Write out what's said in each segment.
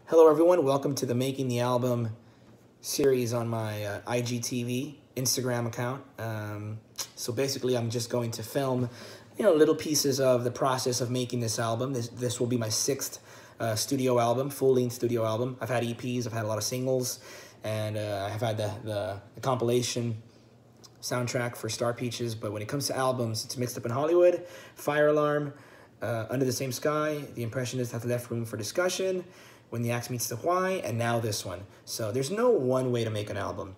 Hello everyone, welcome to the Making the Album series on my IGTV Instagram account. So basically I'm just going to film, little pieces of the process of making this album. This will be my sixth studio album, full-length studio album. I've had EPs, I've had a lot of singles, and I've had the compilation soundtrack for Star Peaches, but when it comes to albums, it's Mixed Up in Hollywood, Fire Alarm, Under the Same Sky, The Impressionists Have Left Room for Discussion, When the Axe Meets the Why, and now this one. So there's no one way to make an album.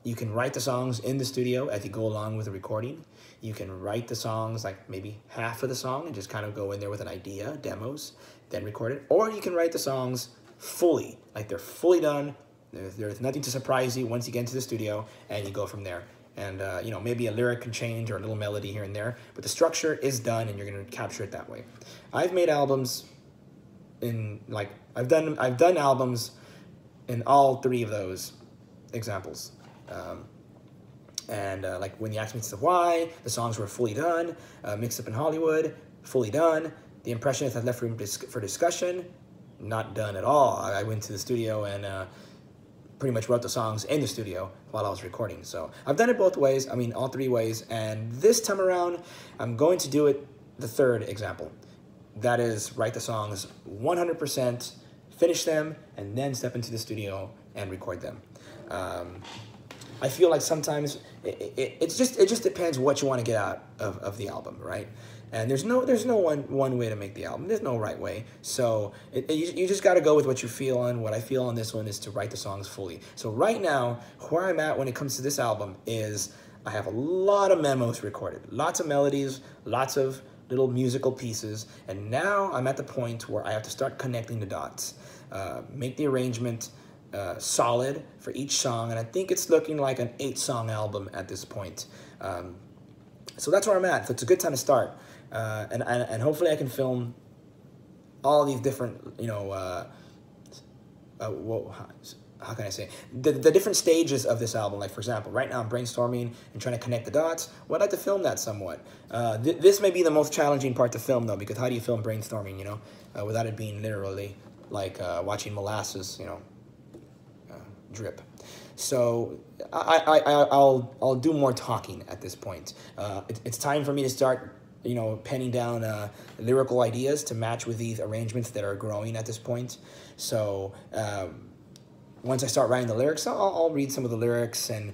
You can write the songs in the studio as you go along with the recording. You can write the songs, like maybe half of the song, and just kind of go in there with an idea, demos, then record it. Or you can write the songs fully, like they're fully done. There's nothing to surprise you once you get into the studio, and you go from there. And, maybe a lyric can change or a little melody here and there, but the structure is done, and you're going to capture it that way. I've made albums I've done albums in all three of those examples. Like When the Axe Meets the Why, the songs were fully done. Mixed Up in Hollywood, fully done. The Impressionists Had Left Room for Discussion, not done at all. I went to the studio and pretty much wrote the songs in the studio while I was recording. So I've done it both ways, all three ways. And this time around, I'm going to do it the third example. That is, write the songs 100%, finish them, and then step into the studio and record them. I feel like sometimes it just depends what you want to get out of the album, right? And there's no one way to make the album. There's no right way. So you just got to go with what you feel on. What I feel on this one is to write the songs fully. So right now, where I'm at when it comes to this album is I have a lot of memos recorded, lots of melodies, lots of little musical pieces, and now I'm at the point where I have to start connecting the dots, make the arrangement solid for each song, and I think it's looking like an 8-song album at this point. So that's where I'm at. So it's a good time to start, and hopefully I can film all these different, how can I say, the different stages of this album. Like, for example, right now I'm brainstorming and trying to connect the dots. Well, I'd like to film that somewhat. This may be the most challenging part to film, though, because how do you film brainstorming, without it being literally like watching molasses, drip. So I'll do more talking at this point. It's time for me to start, penning down lyrical ideas to match with these arrangements that are growing at this point. So once I start writing the lyrics, I'll read some of the lyrics and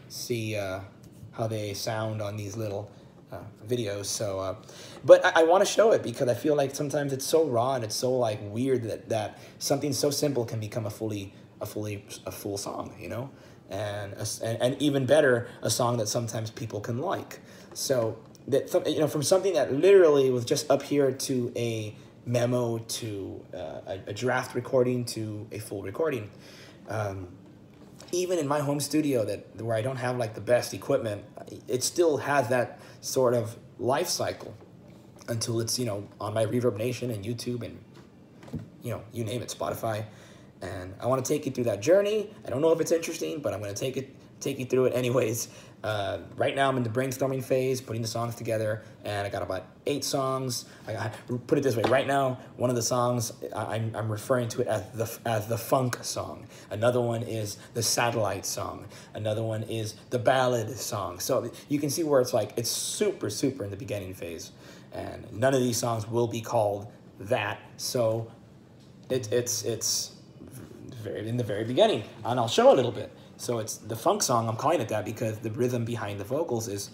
see how they sound on these little videos. So, but I want to show it because I feel like sometimes it's so raw and it's so like weird that something so simple can become a full song, and even better, a song that sometimes people can like. So that from something that literally was just up here to a memo to a draft recording to a full recording. Even in my home studio where I don't have like the best equipment, it still has that sort of life cycle until it's, on my Reverb Nation and YouTube and, you name it, Spotify. And I want to take you through that journey. I don't know if it's interesting, but I'm going to take you through it anyways. Right now I'm in the brainstorming phase, putting the songs together, and I got about 8 songs. Put it this way, right now, one of the songs, I'm referring to it as the funk song. Another one is the satellite song. Another one is the ballad song. So you can see where it's super, super in the beginning phase. And none of these songs will be called that. So it's very in the very beginning, and I'll show a little bit. So it's the funk song, I'm calling it that because the rhythm behind the vocals is...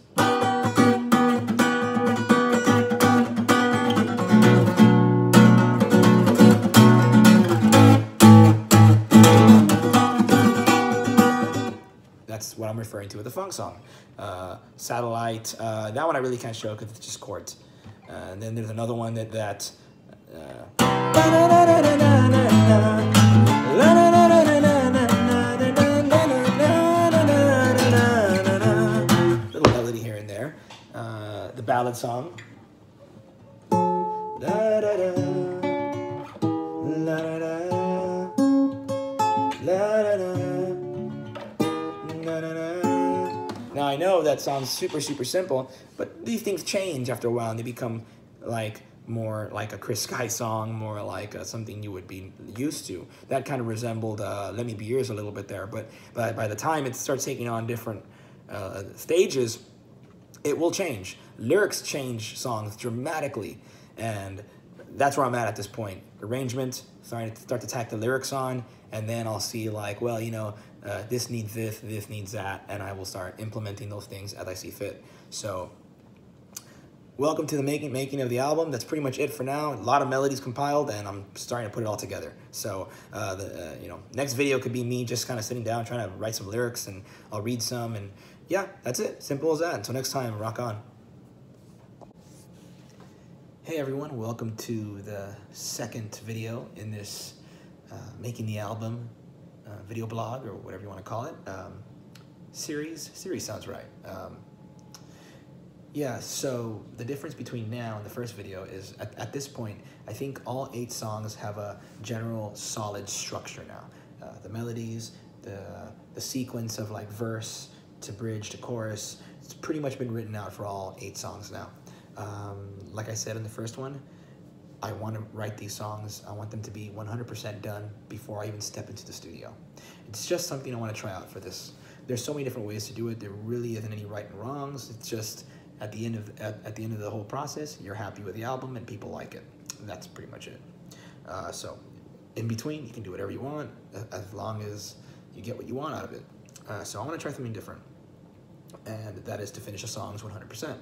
That's what I'm referring to with the funk song. Satellite, that one I really can't show because it's just chords. And then there's another one that the ballad song. Now I know that sounds super, super simple, but these things change after a while and they become like more like a Chris Sky song, more like something you would be used to. That kind of resembled Let Me Be Yours a little bit there, but by the time it starts taking on different stages, it will change. Lyrics change songs dramatically, and that's where I'm at this point. Arrangement, starting to start to tack the lyrics on, and then I'll see like, well, you know, this needs this needs that, and I will start implementing those things as I see fit. So welcome to the making of the album. That's pretty much it for now. A lot of melodies compiled, and I'm starting to put it all together. So you know, next video could be me just kind of sitting down trying to write some lyrics, and I'll read some, and yeah, that's it. Simple as that. Until next time, rock on. Hey everyone, welcome to the second video in this making the album video blog, or whatever you want to call it. Series sounds right. Yeah, so the difference between now and the first video is at this point, I think all 8 songs have a general solid structure now. The melodies, the sequence of like verse to bridge to chorus, it's pretty much been written out for all 8 songs now. Like I said in the first one, I want to write these songs. I want them to be 100% done before I even step into the studio. It's just something I want to try out for this. There's so many different ways to do it. There really isn't any right and wrongs. It's just at the end of the whole process, you're happy with the album and people like it. That's pretty much it. So in between, you can do whatever you want as long as you get what you want out of it. So I want to try something different, and that is to finish the songs 100%.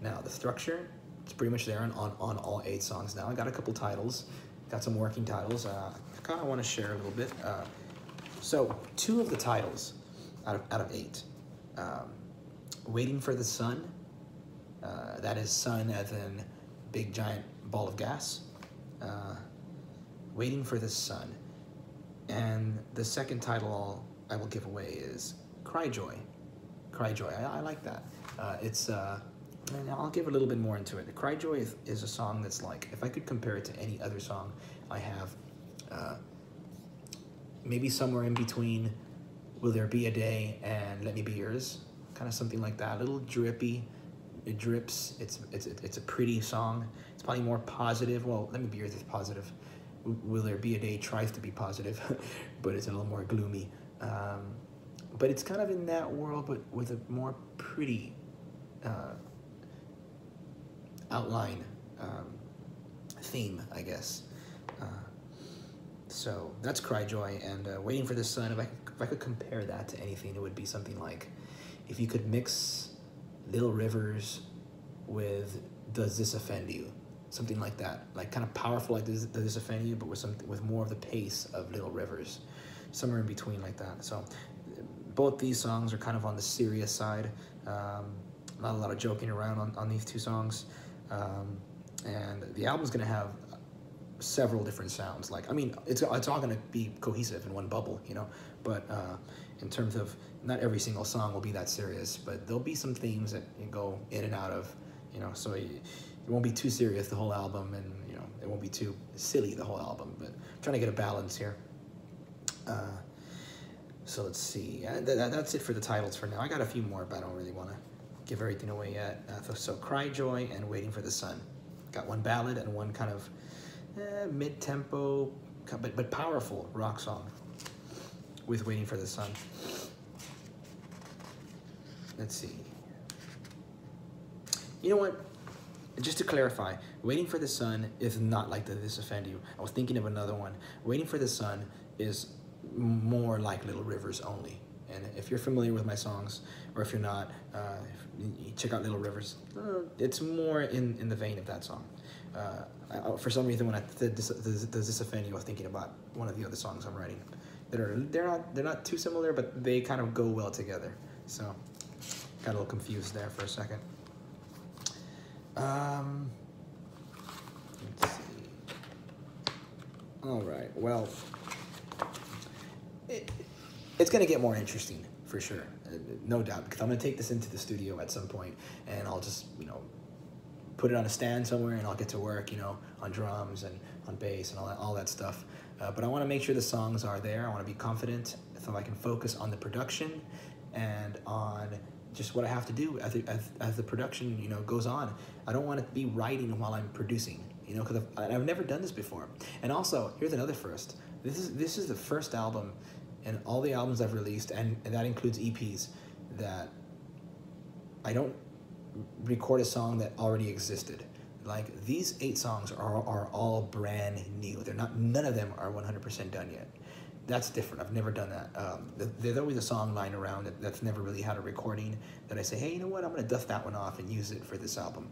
Now the structure, it's pretty much there on all 8 songs now. I got a couple titles, got some working titles. I kind of want to share a little bit. So 2 of the titles out of 8, Waiting for the Sun, that is sun as in big giant ball of gas, Waiting for the Sun. And the second title I will give away is Cry Joy. Cry Joy, I like that. And I'll give a little bit more into it. Cry Joy is a song that's like, if I could compare it to any other song I have, maybe somewhere in between Will There Be a Day and Let Me Be Yours, kind of something like that. A little drippy, it drips. It's a pretty song. It's probably more positive. Well, Let Me Be Yours is positive. Will There Be a Day tries to be positive, but it's a little more gloomy. But it's kind of in that world, but with a more pretty outline theme, I guess. So that's Cry Joy, and Waiting for the Sun, if I could compare that to anything, it would be something like if you could mix Little Rivers with Does This Offend You? Something like that, like kind of powerful like Does This Offend You, but with more of the pace of Little Rivers, somewhere in between like that. So both these songs are kind of on the serious side. Not a lot of joking around on these 2 songs. And the album's gonna have several different sounds. Like, I mean, it's all gonna be cohesive in one bubble, you know, but in terms of not every single song will be that serious, but there'll be some themes that you go in and out of, you know, so it won't be too serious the whole album, and, you know, it won't be too silly the whole album, but I'm trying to get a balance here. So let's see, that's it for the titles for now. I got a few more, but I don't really want to give everything away yet. So Cry Joy and Waiting for the Sun. Got one ballad and one kind of mid-tempo, but powerful rock song with Waiting for the Sun. Let's see. You know what? Just to clarify, Waiting for the Sun is not like Does This Offend You? I was thinking of another one. Waiting for the Sun is more like Little Rivers only. And if you're familiar with my songs, or if you're not, you check out Little Rivers. It's more in the vein of that song. For some reason, when I said Does This Offend You, I was thinking about one of the other songs I'm writing. They're not too similar, but they kind of go well together. So got a little confused there for a second. Let's see. All right. Well, it's going to get more interesting for sure, no doubt, because I'm going to take this into the studio at some point, and I'll just, you know, put it on a stand somewhere, and I'll get to work, you know, on drums and on bass and all that stuff. But I want to make sure the songs are there. I want to be confident so I can focus on the production and on just what I have to do as the production, you know, goes on. I don't want to be writing while I'm producing. you know, because I've never done this before. And also, here's another first. This is the first album, and all the albums I've released, and that includes EPs, that I don't record a song that already existed. Like, these 8 songs are all brand new. None of them are 100% done yet. That's different. I've never done that. There's always a song lying around that's never really had a recording that I say, hey, you know what, I'm going to dust that one off and use it for this album.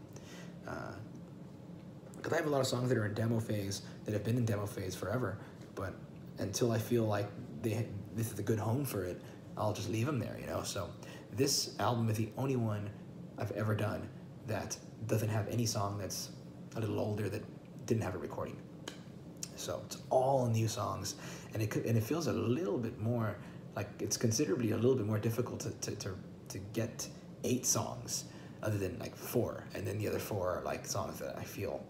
Because I have a lot of songs that are in demo phase, that have been in demo phase forever, but until I feel like this is a good home for it, I'll just leave them there, you know? So this album is the only one I've ever done that doesn't have any song that's a little older that didn't have a recording. So it's all new songs, and it feels a little bit more like it's considerably a little bit more difficult to get 8 songs other than like 4, and then the other 4 are like songs that I feel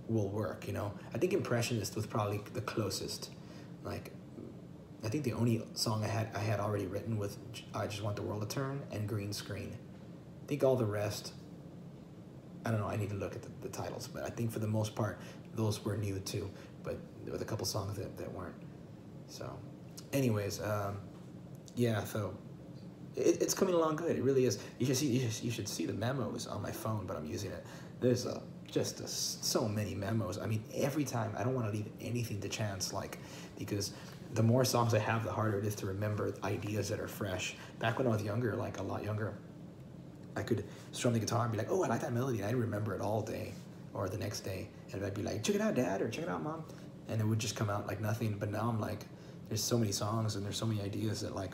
will work, you know? I think Impressionist was probably the closest. Like, I think the only song I had already written was I Just Want the World to Turn and Green Screen. I think all the rest, I don't know, I need to look at the titles, but I think for the most part, those were new too, but there was a couple songs that weren't. So, anyways, yeah, so it's coming along good. It really is. You should see the memos on my phone, but I'm using it. There's so many memos. I mean, every time, I don't want to leave anything to chance, like, because the more songs I have, the harder it is to remember ideas that are fresh. Back when I was younger, like a lot younger, I could strum the guitar and be like, oh, I like that melody, and I'd remember it all day or the next day, and I'd be like, check it out, Dad, or check it out, Mom, and it would just come out like nothing. But now I'm like, there's so many songs and there's so many ideas that, like,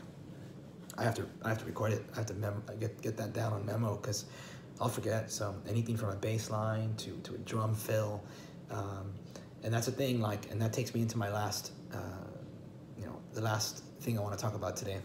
I have to record it. I have to get that down on memo, because I'll forget. So anything from a bass line to a drum fill, and that's a thing, like, and that takes me into my last, the last thing I want to talk about today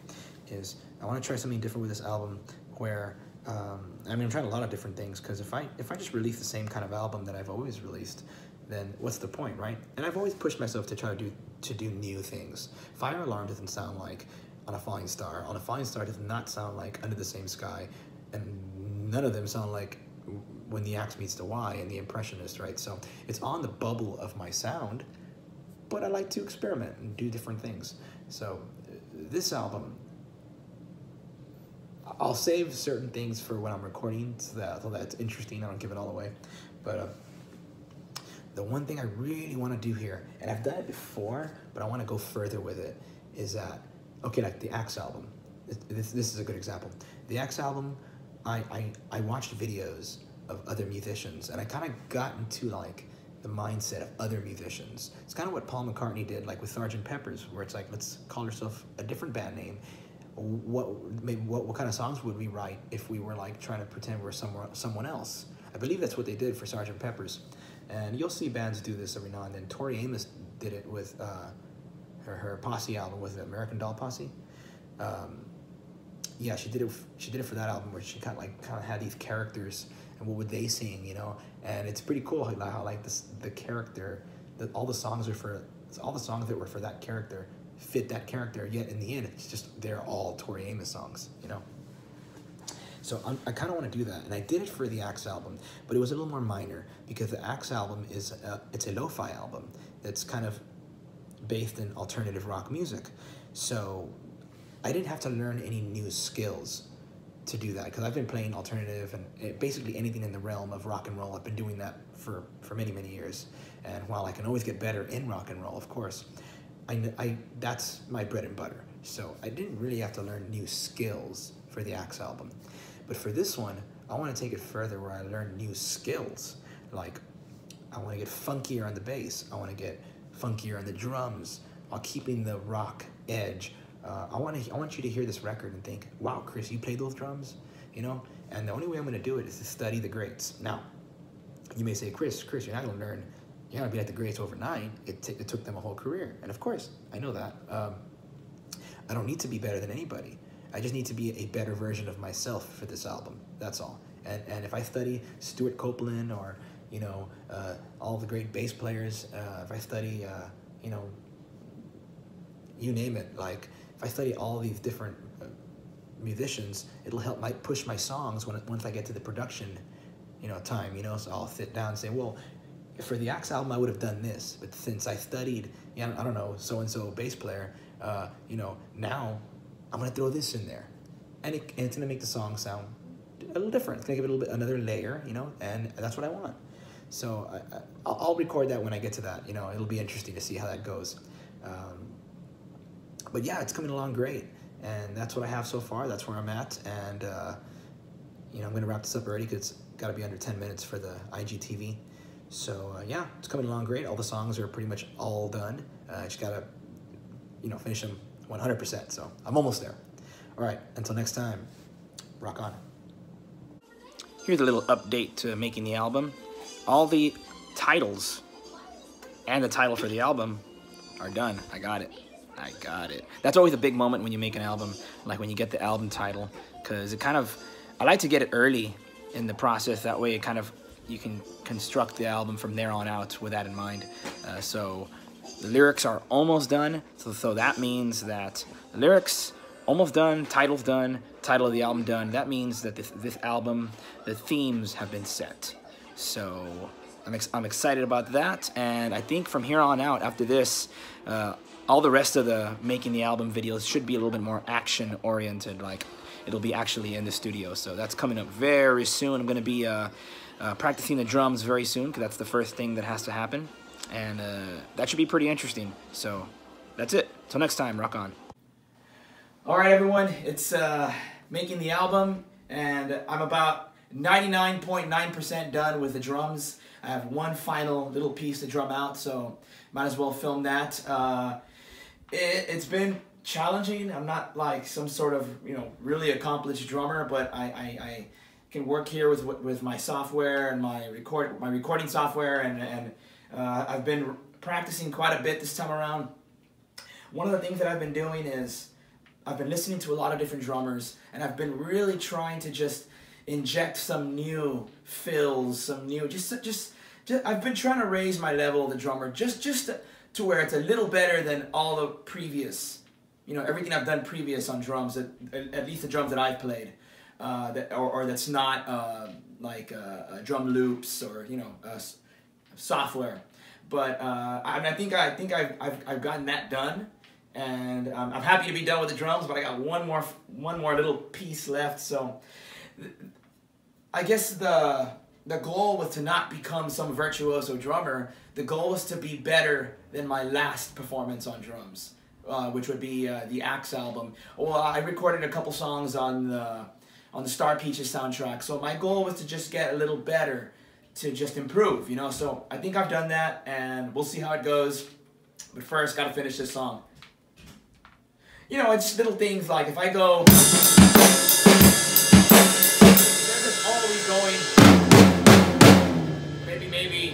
is I want to try something different with this album, where I mean, I'm trying a lot of different things, because if I just release the same kind of album that I've always released, then what's the point, right? And I've always pushed myself to try to do new things. Fire Alarm doesn't sound like On a Falling Star. On a Falling Star does not sound like Under the Same Sky, and none of them sound like When the Axe Meets the Y and The Impressionist, right? So it's on the bubble of my sound, but I like to experiment and do different things. So this album, I'll save certain things for when I'm recording, so that's interesting. I don't give it all away. But the one thing I really want to do here, and I've done it before, but I want to go further with it, is that, okay, like the Axe album. This is a good example. The Axe album, I watched videos of other musicians, and I kind of got into, like, the mindset of other musicians. It's kind of what Paul McCartney did, like, with Sgt. Pepper's, where it's like, let's call ourselves a different band name. What kind of songs would we write if we were, like, trying to pretend we're someone else? I believe that's what they did for Sgt. Pepper's, and you'll see bands do this every now and then. Tori Amos did it with her Posse album, was it American Doll Posse? Yeah, she did it for that album, where she kind of had these characters, and what would they sing, you know? And it's pretty cool how like the character, that all the songs that were for that character fit that character, yet in the end it's just they're all Tori Amos songs, you know? So I kind of want to do that, and I did it for the Axe album, but it was a little more minor, because the Axe album it's a lo-fi album that's kind of based in alternative rock music. So I didn't have to learn any new skills to do that, because I've been playing alternative and basically anything in the realm of rock and roll. I've been doing that for many, many years, and while I can always get better in rock and roll, of course, that's my bread and butter. So I didn't really have to learn new skills for the Axe album. But for this one, I want to take it further, where I learn new skills. Like, I want to get funkier on the bass. I want to get funkier on the drums, while keeping the rock edge. I want you to hear this record and think, wow, Chris, you played those drums, you know? And the only way I'm going to do it is to study the greats. Now, you may say, Chris, you're not going to learn, you're not going to be like the greats overnight. It took them a whole career. And of course, I know that. I don't need to be better than anybody. I just need to be a better version of myself for this album. That's all. And if I study Stuart Copeland, or, you know, all the great bass players, if I study, you know, you name it, like, if I study all these different musicians, it'll help push my songs once I get to the production, you know, time, you know. So I'll sit down and say, well, for the Axe album, I would have done this, but since I studied, yeah, I don't know, so-and-so bass player, you know, now I'm gonna throw this in there. And it's gonna make the song sound a little different. It's gonna give it a little bit, another layer, you know, and that's what I want. So I'll record that when I get to that, you know, it'll be interesting to see how that goes. But yeah, it's coming along great. And that's what I have so far, that's where I'm at. And, you know, I'm gonna wrap this up already because it's gotta be under 10 minutes for the IGTV. So yeah, it's coming along great. All the songs are pretty much all done. I just gotta, you know, finish them 100%. So I'm almost there. All right, until next time, rock on. Here's a little update to making the album. All the titles and the title for the album are done. I got it. That's always a big moment when you make an album, like when you get the album title, because it kind of, I like to get it early in the process. That way it kind of, you can construct the album from there on out with that in mind. So the lyrics are almost done. So that means that the lyrics almost done, title's done, title of the album done. That means that this album, the themes have been set. So I'm excited about that. And I think from here on out, after this, all the rest of the making the album videos should be a little bit more action oriented. Like it'll be actually in the studio. So that's coming up very soon. I'm going to be practicing the drums very soon because that's the first thing that has to happen. And that should be pretty interesting. So that's it. Till next time, rock on. All right, everyone. It's making the album, and I'm about 99.9% done with the drums. I have one final little piece to drum out, so might as well film that. It's been challenging. I'm not like some sort of, you know, really accomplished drummer, but I can work here with my software and my recording software, and I've been practicing quite a bit this time around. One of the things that I've been doing is I've been listening to a lot of different drummers, and I've been really trying to just inject some new fills, some new, just I've been trying to raise my level of the drummer just to where it's a little better than all the previous, you know, everything I've done previous on drums, at least the drums that I've played, or that's not like drum loops or, you know, software. But I think I've gotten that done, and I'm happy to be done with the drums. But I got one more little piece left. So I guess the goal was to not become some virtuoso drummer. The goal was to be better than my last performance on drums, which would be the Axe album. Well, I recorded a couple songs on the Star Peaches soundtrack. So my goal was to just get a little better, to just improve, you know. So I think I've done that, and we'll see how it goes. But first, gotta finish this song. You know, it's little things like if I go, they're just always going, maybe.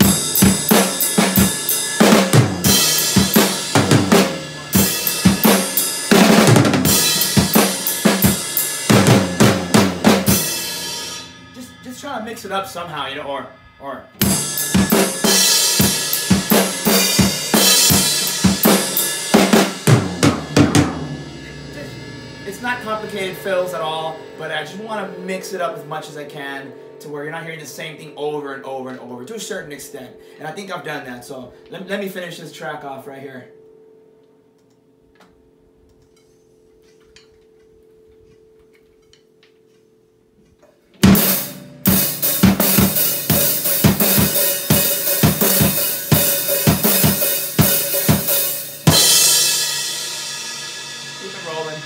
Just trying to mix it up somehow, you know, or it's not complicated fills at all, but I just want to mix it up as much as I can to where you're not hearing the same thing over and over and over to a certain extent. And I think I've done that. So let me finish this track off right here. Keep it rolling.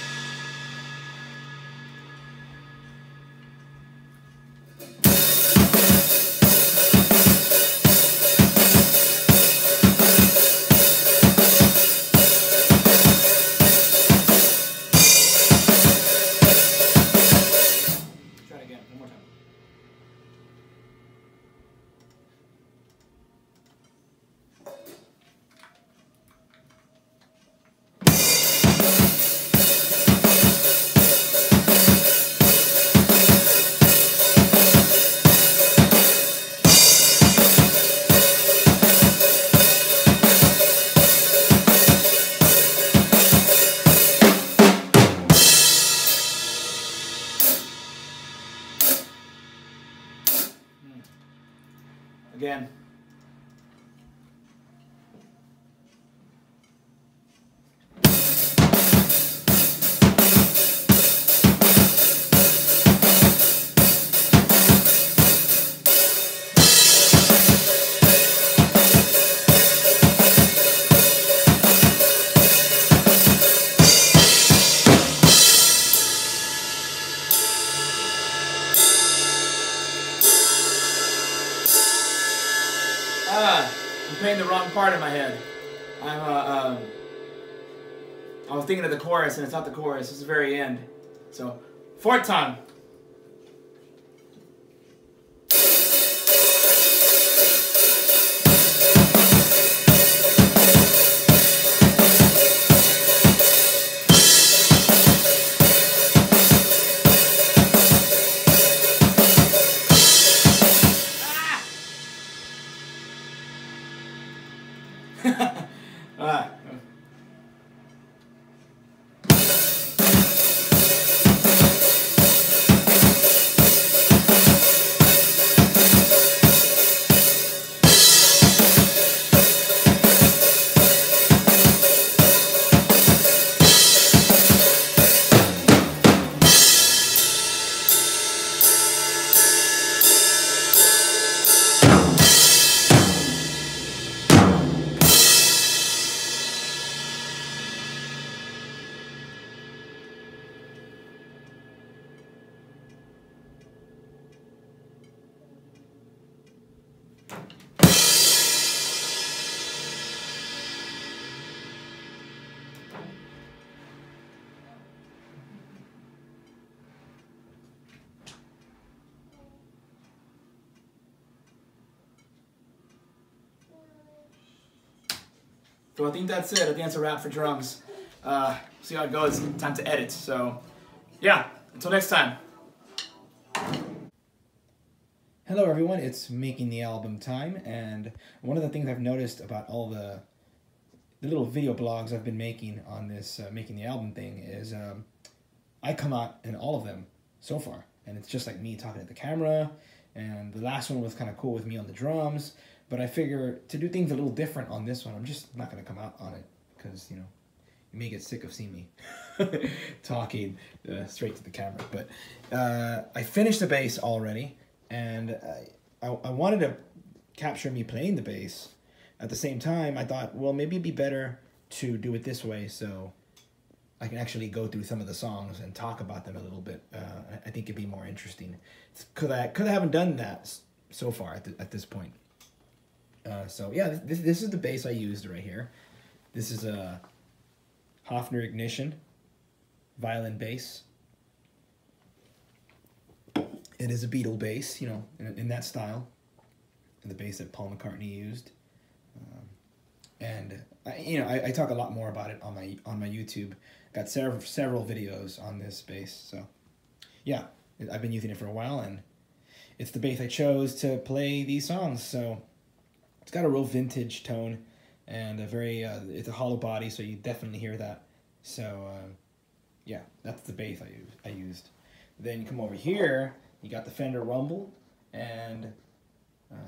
head. I was thinking of the chorus, and it's not the chorus. It's the very end. So, fourth time. All right. So I think that's it. I think that's a wrap for drums. See how it goes. Time to edit. So, yeah. Until next time. Hello everyone, it's making the album time, and one of the things I've noticed about all the little video blogs I've been making on this making the album thing is I come out in all of them so far, and it's just like me talking at the camera, and the last one was kind of cool with me on the drums, but I figure to do things a little different on this one, I'm just not going to come out on it, because, you know, you may get sick of seeing me talking straight to the camera. But I finished the bass already, and I wanted to capture me playing the bass. At the same time, I thought, well, maybe it'd be better to do it this way so I can actually go through some of the songs and talk about them a little bit. I think it'd be more interesting. Because I haven't done that so far at this point. So yeah, this is the bass I used right here. This is a Hofner Ignition violin bass. It is a Beatle bass, you know, in that style, the bass that Paul McCartney used. And I talk a lot more about it on my YouTube. Got several videos on this bass. So yeah, I've been using it for a while, and it's the bass I chose to play these songs. So it's got a real vintage tone, and a very it's a hollow body, so you definitely hear that. So yeah, that's the bass I used. Then you come over here, you got the Fender Rumble, and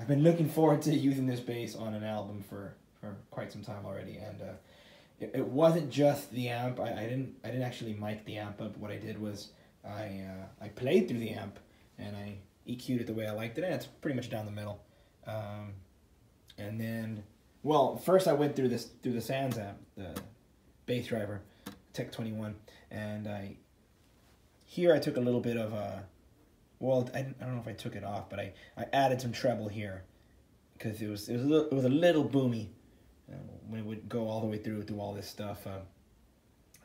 I've been looking forward to using this bass on an album for quite some time already. And it wasn't just the amp. I didn't actually mic the amp up. What I did was I played through the amp, and I EQ'd it the way I liked it, and it's pretty much down the middle. And then, well, first I went through the Sans amp, the bass driver, Tech 21, and I took a little bit of well, I don't know if I took it off, but I added some treble here because it was a little boomy when it would go all the way through all this stuff.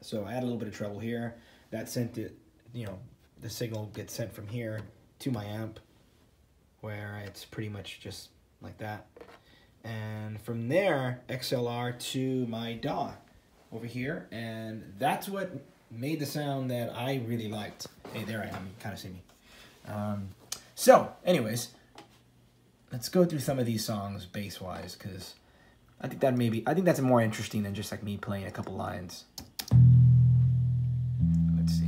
So I added a little bit of treble here. That sent it, you know, the signal gets sent from here to my amp, where it's pretty much just like that. And from there, XLR to my DAW over here, and that's what made the sound that I really liked. Hey, there I am. You kind of see me. So, anyways, let's go through some of these songs bass-wise, because I think that's more interesting than just like me playing a couple lines. Let's see.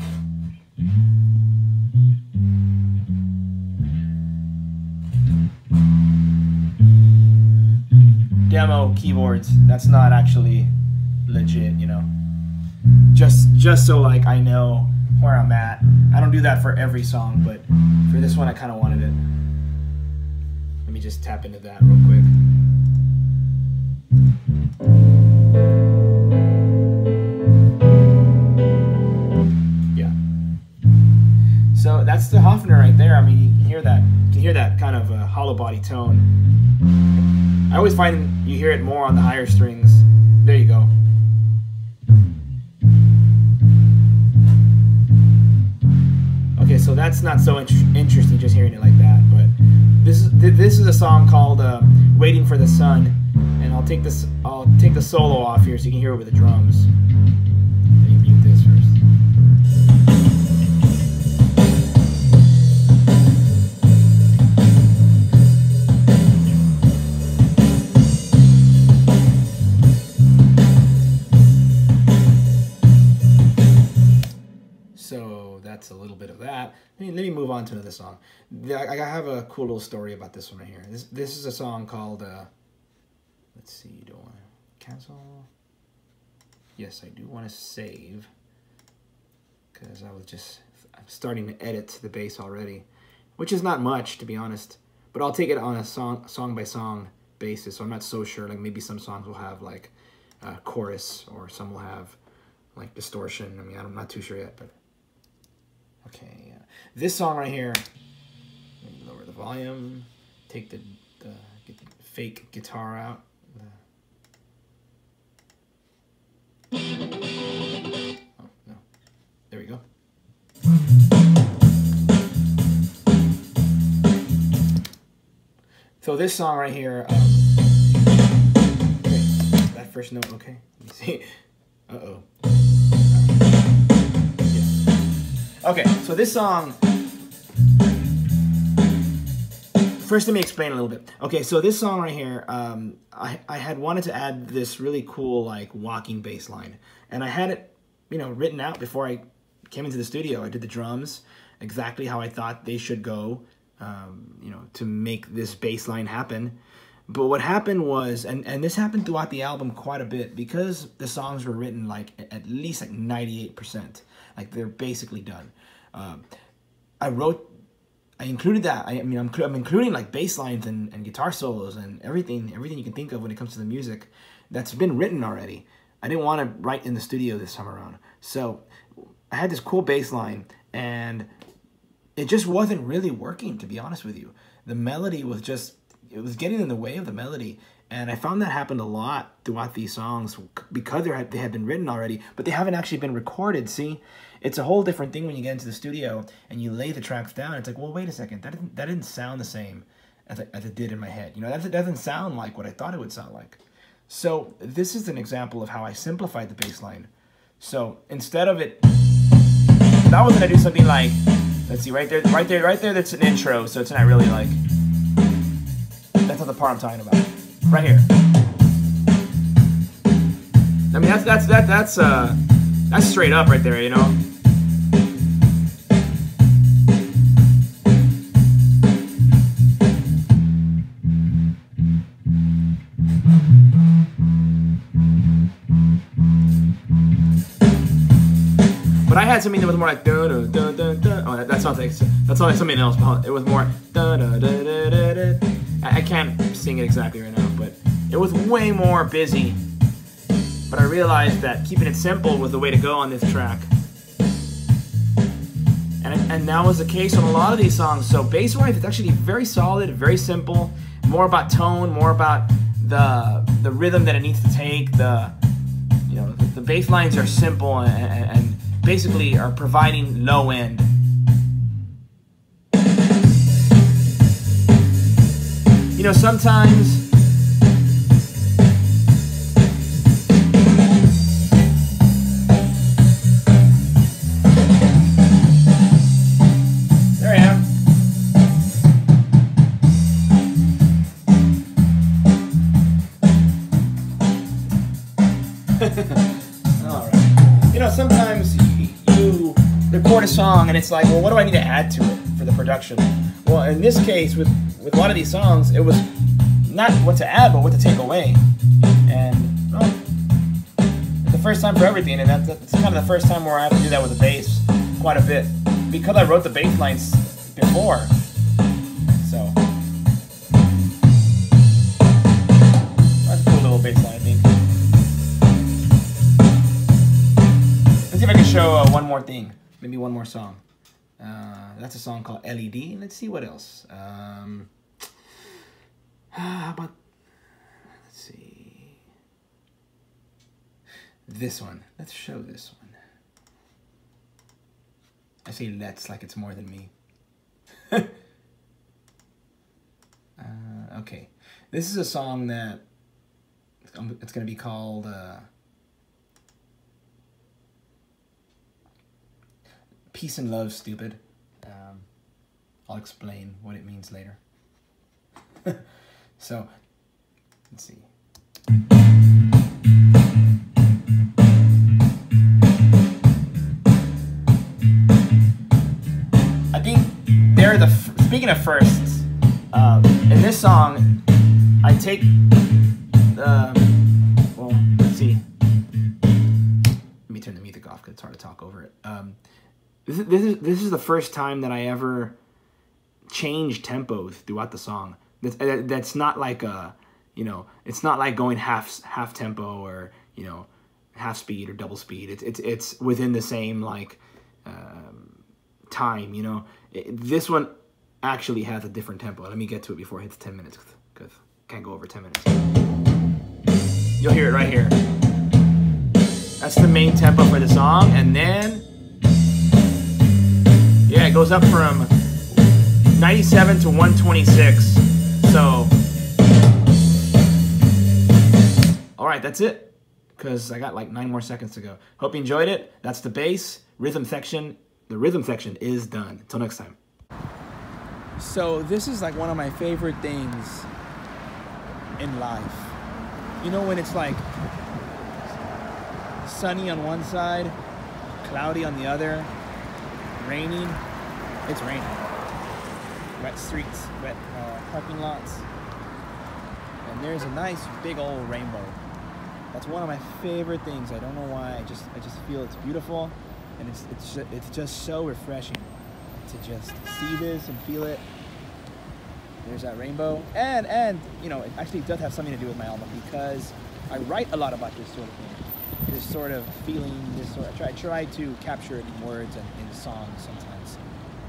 Demo keyboards, that's not actually legit, you know. Just so like I know where I'm at. I don't do that for every song, but for this one I kind of wanted it. Let me just tap into that real quick. Yeah. So that's the Hofner right there. I mean, you can hear that kind of hollow body tone. I always find you hear it more on the higher strings. There you go. Okay, so that's not so interesting just hearing it like that, but this is a song called "Waiting for the Sun," and I'll take the solo off here so you can hear it with the drums. Let me mute this first. So that's a little bit of that. Let me move on to another song. I have a cool little story about this one right here. This is a song called, let's see, do I want to cancel? Yes, I do want to save, because I'm starting to edit the bass already, which is not much, to be honest, but I'll take it on a song by song basis, so I'm not so sure. Like maybe some songs will have like a chorus, or some will have like distortion. I mean, I'm not too sure yet, but okay. This song right here, let me lower the volume, take get the fake guitar out. Oh, no. There we go. So this song right here, okay, that first note, okay, let me see. Uh-oh. Yeah. Okay, so this song, first let me explain a little bit. Okay, so this song right here, I had wanted to add this really cool like walking bass line, and I had it, written out before I came into the studio. I did the drums exactly how I thought they should go, to make this bass line happen. But what happened was, and this happened throughout the album quite a bit, because the songs were written like at least like 98%, like they're basically done. I included that. I'm including like bass lines and guitar solos and everything you can think of when it comes to the music that's been written already. I didn't want to write in the studio this time around. So I had this cool bass line, and it just wasn't really working, to be honest with you. The melody was it was getting in the way of the melody. And I found that happened a lot throughout these songs because they had been written already, but they haven't actually been recorded. See, it's a whole different thing when you get into the studio and you lay the tracks down. It's like, well, wait a second, that didn't sound the same as it did in my head. That doesn't sound like what I thought it would sound like. So this is an example of how I simplified the bass line. So instead of it, I was gonna do something like, let's see, right there. That's an intro, so it's not really like, that's not the part I'm talking about. Right here. I mean, that's straight up right there, But I had something that was more like dun dun dun dun. Oh, that sounds like something else. But it was more dun dun dun dun dun dun. I can't sing it exactly right now, but it was way more busy. But I realized that keeping it simple was the way to go on this track. And that was the case on a lot of these songs. So bass-wise, it's actually very solid, very simple. More about tone, more about the rhythm that it needs to take. The bass lines are simple and basically are providing low end. Sometimes there I am. All right. Sometimes you record a song and it's like, well, what do I need to add to it for the production? Well, in this case, with a lot of these songs, it was not what to add, but what to take away. And well, it's the first time for everything, and that's kind of the first time where I have to do that with the bass quite a bit, because I wrote the bass lines before. So that's a cool little bass line, I think. Let's see if I can show one more thing, maybe one more song. That's a song called LED. Let's see what else. How about this one. Let's show this one. I say let's like it's more than me. Okay. This is a song that it's going to be called Peace and Love, Stupid. I'll explain what it means later. So, let's see. I think they're the, speaking of firsts, in this song, I take, well, let's see. Let me turn the music off because it's hard to talk over it. This is the first time that I ever changed tempos throughout the song. That's not like a, you know, it's not like going half tempo or, you know, half speed or double speed. It's within the same like time, you know. This one actually has a different tempo. Let me get to it before it hits 10 minutes because I can't go over 10 minutes. You'll hear it right here. That's the main tempo for the song, and then yeah, it goes up from 97 to 126. So, all right, that's it, because I got like 9 more seconds to go. Hope you enjoyed it. That's the bass. Rhythm section. The rhythm section is done. Until next time. So this is like one of my favorite things in life. You know when it's like sunny on one side, cloudy on the other, raining. It's raining. Wet streets, wet parking lots, and there's a nice big old rainbow. That's one of my favorite things. I don't know why. I just feel it's beautiful, and it's just so refreshing to just see this and feel it. There's that rainbow, and you know, it actually does have something to do with my album because I write a lot about this sort of thing, this sort of feeling. I try to capture it in words and in songs sometimes.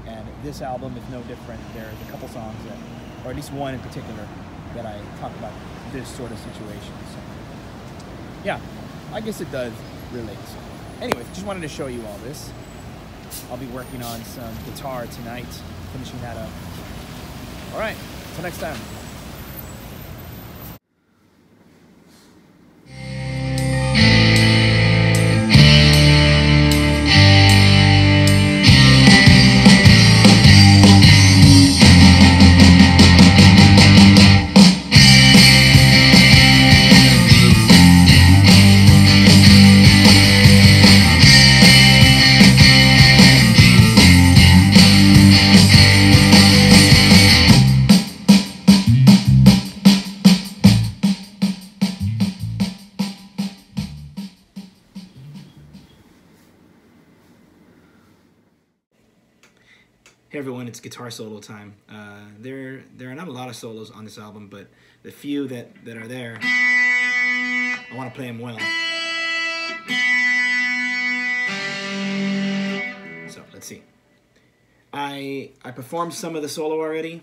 And this album is no different. There's a couple songs that, or at least one in particular, that I talk about this sort of situation. So, yeah, I guess it does relate. Anyways, just wanted to show you all this. I'll be working on some guitar tonight, finishing that up. All right, until next time. Hey everyone, it's guitar solo time. There are not a lot of solos on this album, but the few that are there, I want to play them well. So let's see. I performed some of the solo already,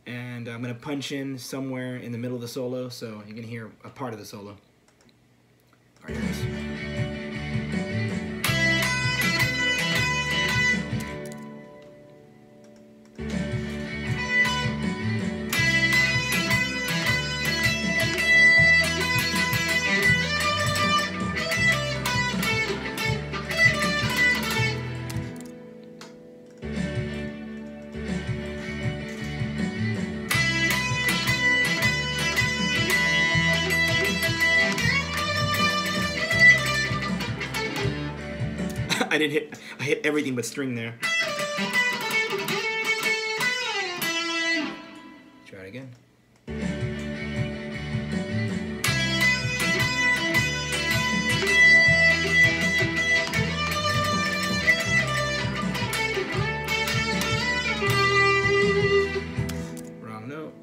and I'm going to punch in somewhere in the middle of the solo, so you can hear a part of the solo. All right, here it is. I hit everything but string there. Try it again. Wrong note.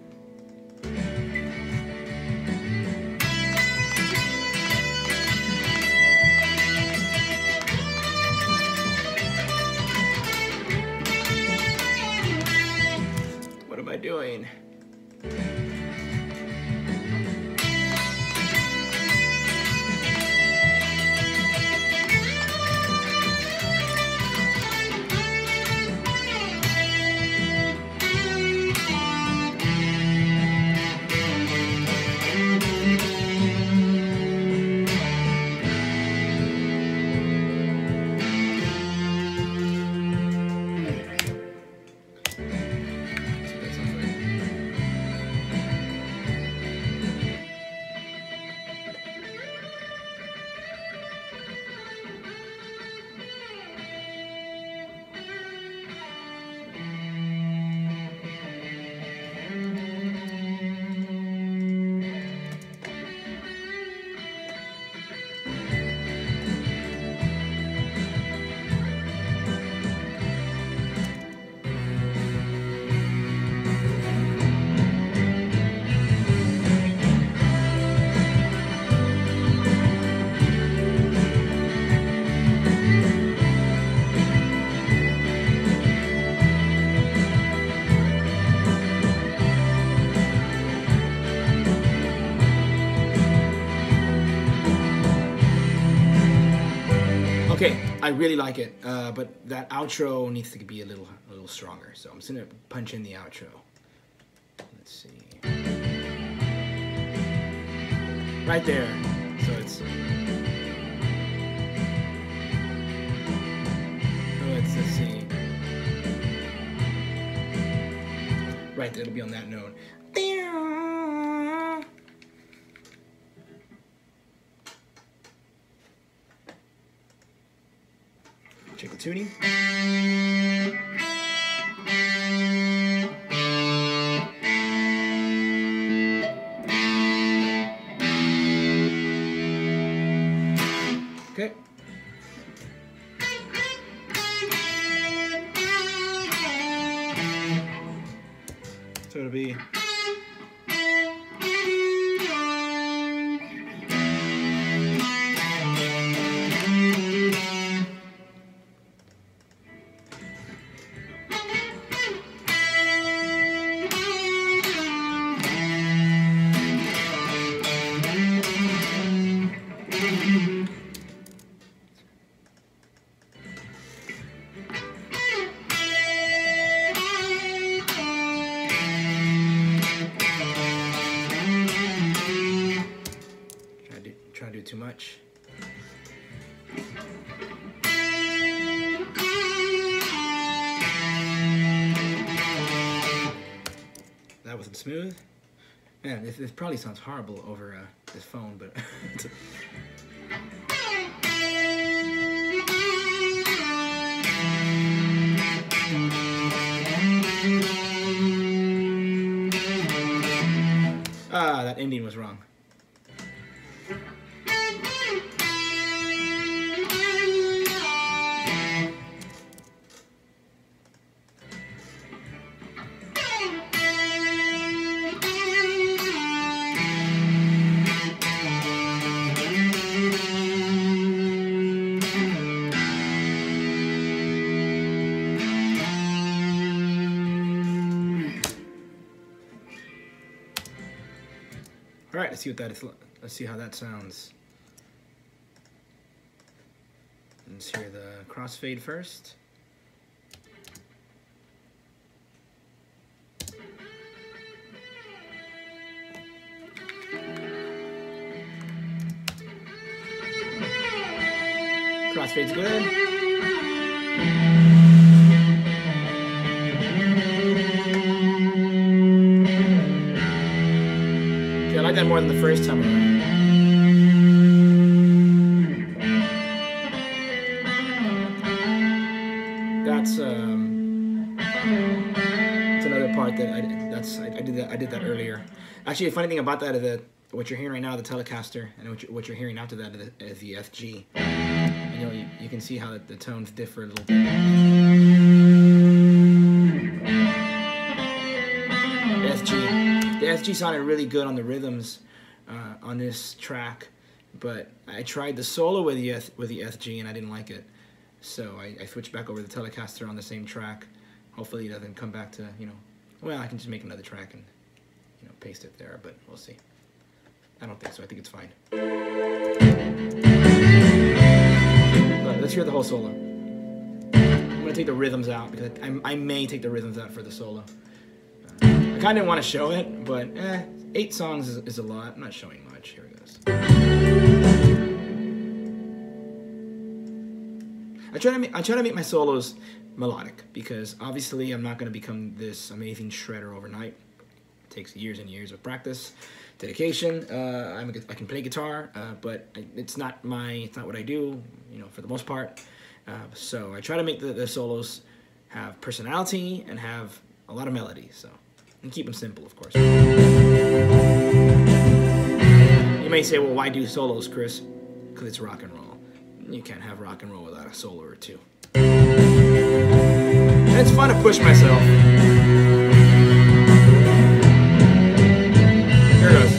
Okay, I really like it, but that outro needs to be a little stronger. So I'm just gonna punch in the outro. Let's see. Right there. So it's. Let's see. Right there, it'll be on that note. Check the tuning. Okay. So it'll be. Try to do too much. That wasn't smooth. Man, this probably sounds horrible over this phone, but that ending was wrong. All right, let's see what that is. Let's see how that sounds. Let's hear the crossfade first. Crossfade's good. I like that more than the first time around. That's another part that I did that earlier. Actually, the funny thing about that is that what you're hearing right now, the Telecaster, and what you're hearing after that is the FG. And, you can see how the tones differ a little bit. The FG sounded really good on the rhythms on this track, but I tried the solo with the FG and I didn't like it, so I switched back over to the Telecaster on the same track. Hopefully it doesn't come back to, well, I can just make another track and paste it there, but we'll see. I don't think so. I think it's fine. But let's hear the whole solo. I'm gonna take the rhythms out because I may take the rhythms out for the solo. I kind of didn't want to show it, but 8 songs is a lot. I'm not showing much. Here it goes. I try to make my solos melodic because obviously I'm not going to become this amazing shredder overnight. It takes years and years of practice, dedication. I can play guitar, but it's not what I do, for the most part. So I try to make the solos have personality and have a lot of melody. So. And keep them simple, of course. You may say, well, why do solos, Chris? Because it's rock and roll. You can't have rock and roll without a solo or two. And it's fun to push myself. Here it goes.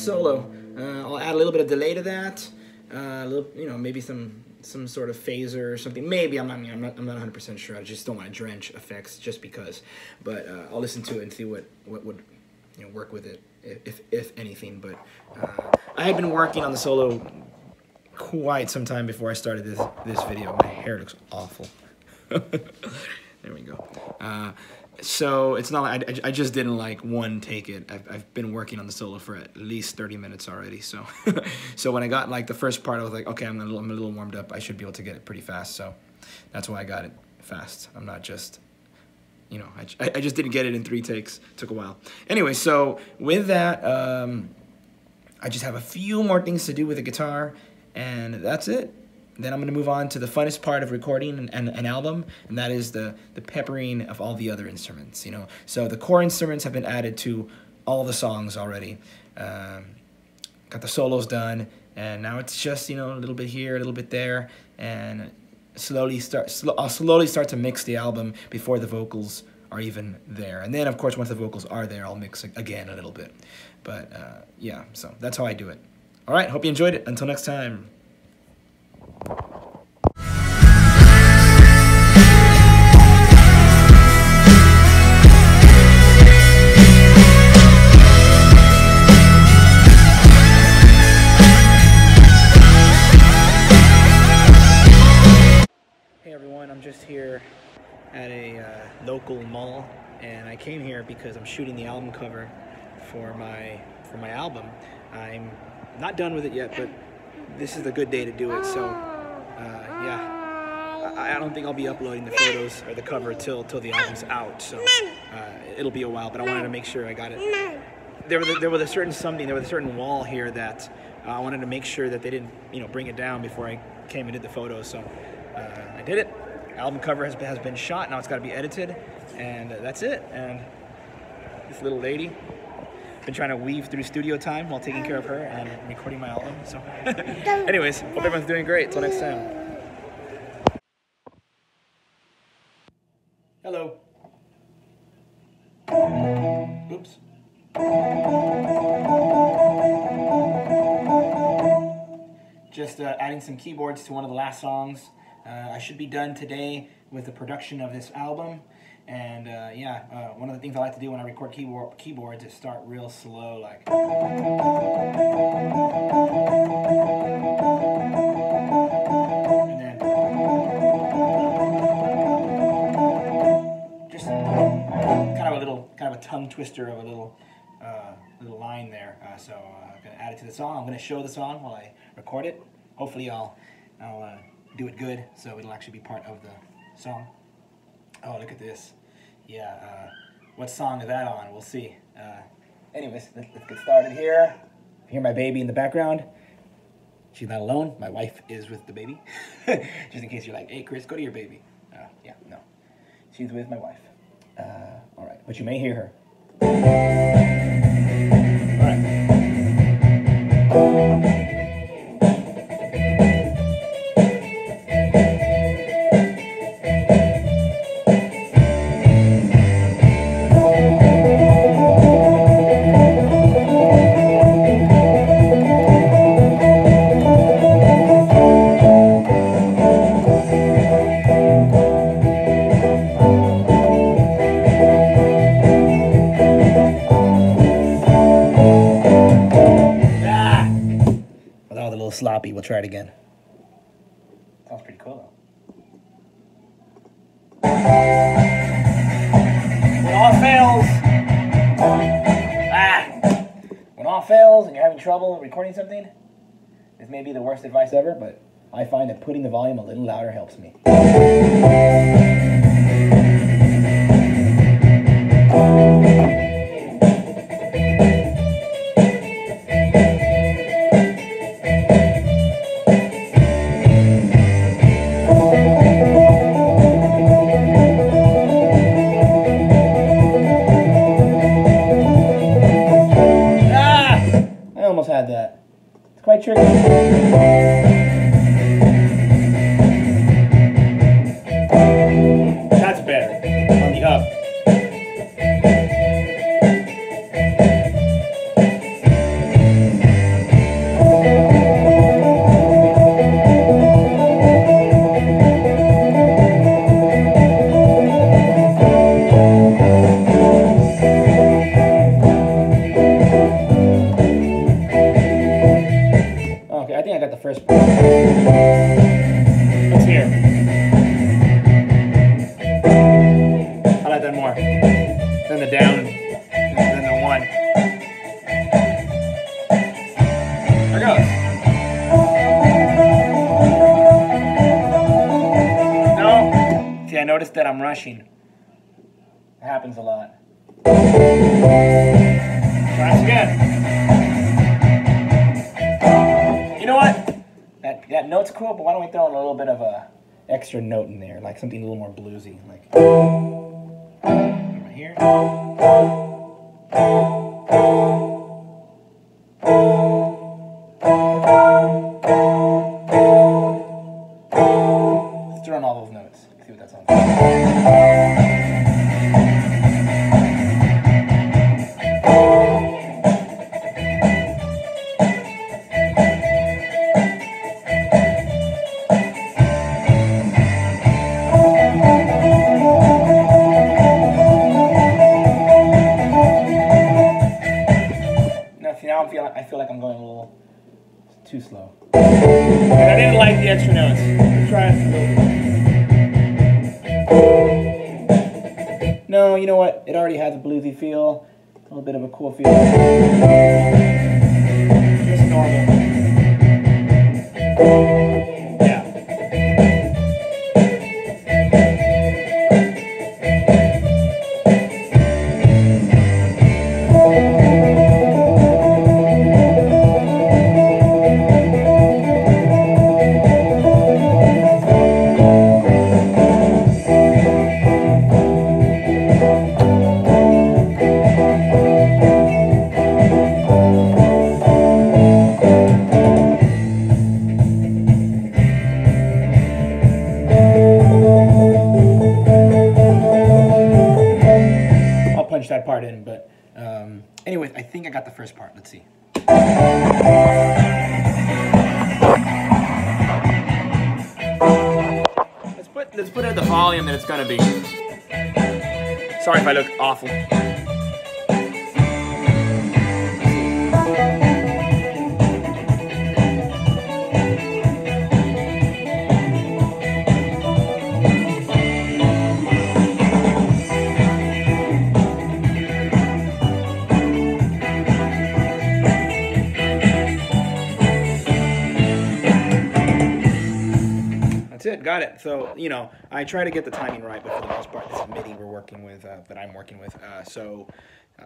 solo. I'll add a little bit of delay to that. A little, you know, maybe some sort of phaser or something. Maybe I'm not 100% sure. I just don't want to drench effects just because. But I'll listen to it and see what would, you know, work with it, if anything. But I had been working on the solo quite some time before I started this video. My hair looks awful. There we go. So it's not like I just didn't like one take it. I've been working on the solo for at least 30 minutes already. So so when I got like the first part, I was like, okay, I'm a little warmed up. I should be able to get it pretty fast. So that's why I got it fast. I'm not just, you know, I just didn't get it in 3 takes. It took a while. Anyway, so with that, I just have a few more things to do with the guitar, and that's it. Then I'm going to move on to the funnest part of recording an album, and that is the peppering of all the other instruments, you know. So the core instruments have been added to all the songs already. Got the solos done, and now it's just, you know, a little bit here, a little bit there, and I'll slowly start to mix the album before the vocals are even there. And then, of course, once the vocals are there, I'll mix again a little bit. But, yeah, so that's how I do it. All right, hope you enjoyed it. Until next time. Hey everyone, I'm just here at a local mall, and I came here because I'm shooting the album cover for my album. I'm not done with it yet, but this is a good day to do it. So yeah, I don't think I'll be uploading the photos or the cover till the album's out. So it'll be a while, but I wanted to make sure I got it. There was a certain wall here that I wanted to make sure that they didn't, you know, bring it down before I came and did the photos. So I did it. Album cover has been shot. Now it's got to be edited, and that's it. And this little lady, been trying to weave through studio time while taking care of her and recording my album. So anyways, hope everyone's doing great. Till next time. Hello. Oops. Just adding some keyboards to one of the last songs. I should be done today with the production of this album. And yeah, one of the things I like to do when I record keyboards is start real slow, like. And then just kind of a tongue twister of a little line there. So I'm gonna add it to the song. I'm gonna show the song while I record it. Hopefully I'll do it good, so it'll actually be part of the song. Oh, look at this. Yeah, what song is that on? We'll see. Anyways, let's get started here. You hear my baby in the background. She's not alone. My wife is with the baby. Just in case you're like, hey, Chris, go to your baby. Yeah, no. She's with my wife. All right, but you may hear her. All right. Sloppy. We'll try it again. Sounds pretty cool though. When all fails and you're having trouble recording something, this may be the worst advice ever, but I find that putting the volume a little louder helps me. Had that. It's quite tricky. That's better. On the up. than more. Than the down, than the one. There goes. No. See, I noticed that I'm rushing. It happens a lot. Try this again. You know what? That note's cool, but why don't we throw in a little bit of a extra note in there, like something a little more bluesy, like right here. Let's throw in all those notes. See what that sounds like. I feel like I'm going a little too slow. And I didn't like the extra notes. Let's try it. No, you know what? It already has a bluesy feel, a little bit of a cool feel. Just normal. Yeah. That part in, but anyway, I think I got the first part. Let's see. Let's put it at the volume that it's gonna be. Sorry if I look awful. That's it, got it. So, you know, I try to get the timing right, but for the most part, this is MIDI we're working with, that I'm working with. So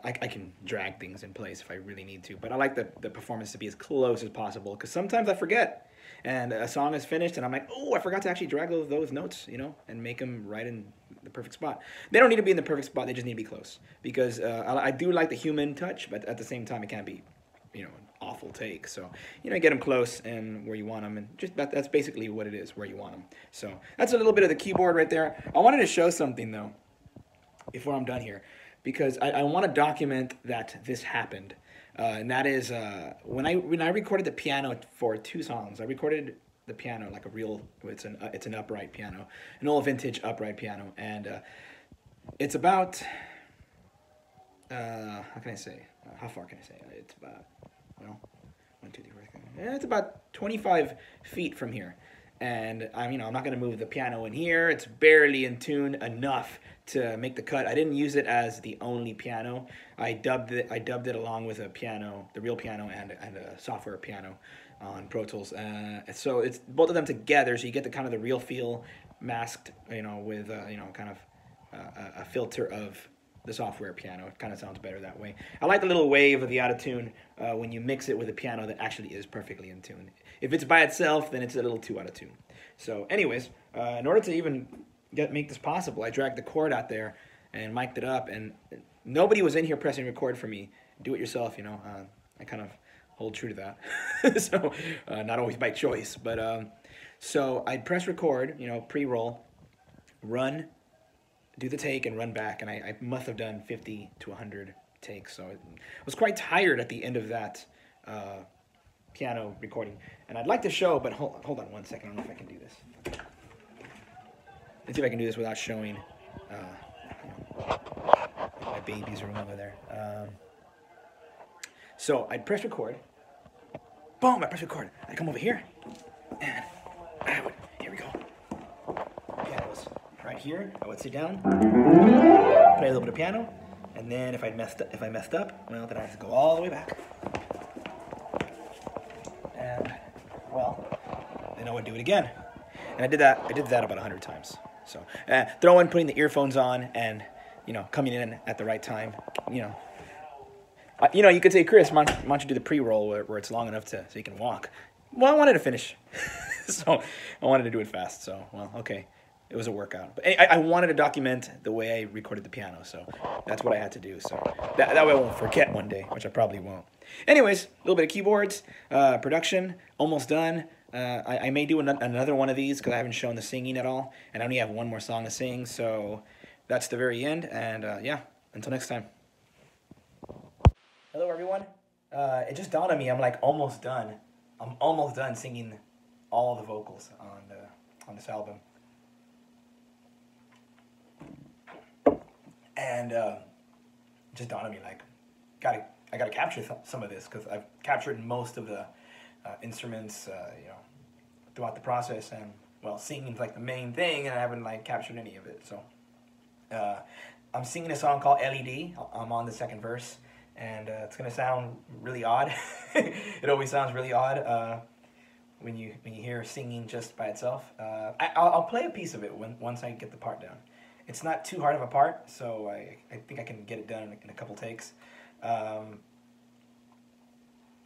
I can drag things in place if I really need to. But I like the performance to be as close as possible, because sometimes I forget. And a song is finished, and I'm like, oh, I forgot to actually drag those notes, you know, and make them right in the perfect spot. They don't need to be in the perfect spot, they just need to be close. Because I do like the human touch, but at the same time, it can't be, you know, an awful take. So, you know, get them close and where you want them, and just that's basically what it is, where you want them. So that's a little bit of the keyboard right there. I wanted to show something though before I'm done here, because I want to document that this happened, and that is when I recorded the piano for 2 songs. I recorded the piano like a real, it's an upright piano, an old vintage upright piano, and it's about how can I say? How far can I say? It's about, well, 1, 2, 3, 4, 5. It's about 25 feet from here, and I'm not going to move the piano in here. It's barely in tune enough to make the cut. I didn't use it as the only piano. I dubbed it along with a piano, the real piano, and a software piano on Pro Tools. So it's both of them together, so you get the kind of the real feel masked, with kind of a filter of the software piano. It kind of sounds better that way. I like the little wave of the out of tune when you mix it with a piano that actually is perfectly in tune. If it's by itself, then it's a little too out of tune. So anyways, in order to even make this possible, I dragged the cord out there and mic'd it up, and nobody was in here pressing record for me. Do it yourself, I kind of hold true to that. So not always by choice, but so I'd press record, pre-roll, run, do the take, and run back, and I must have done 50 to 100 takes, so I was quite tired at the end of that piano recording. And I'd like to show, but hold on 1 second, I don't know if I can do this. Let's see if I can do this without showing my baby's room over there. So I'd press record, boom, I press record, I'd come over here, and here we go. Piano was right here, I would sit down, play a little bit of piano, and then if I messed up, well, then I have to go all the way back. And well, then I would do it again. And I did that about 100 times. So putting the earphones on, and coming in at the right time. You could say, Chris, why don't you do the pre-roll where it's long enough so you can walk? Well, I wanted to finish, so I wanted to do it fast. So, well, okay, it was a workout. But I wanted to document the way I recorded the piano, so that's what I had to do. So that way I won't forget one day, which I probably won't. Anyways, a little bit of keyboards, production, almost done. I may do another one of these because I haven't shown the singing at all, and I only have one more song to sing, so that's the very end, and yeah, until next time. Hello, everyone. It just dawned on me, I'm like almost done. I'm almost done singing all the vocals on this album. And it just dawned on me, like, I gotta capture some of this, because I've captured most of the instruments, throughout the process, and well, singing's like the main thing, and I haven't like captured any of it. So I'm singing a song called LED. I'm on the second verse, and it's gonna sound really odd. It always sounds really odd when you hear singing just by itself. I'll play a piece of it once I get the part down. It's not too hard of a part, so I think I can get it done in a couple takes.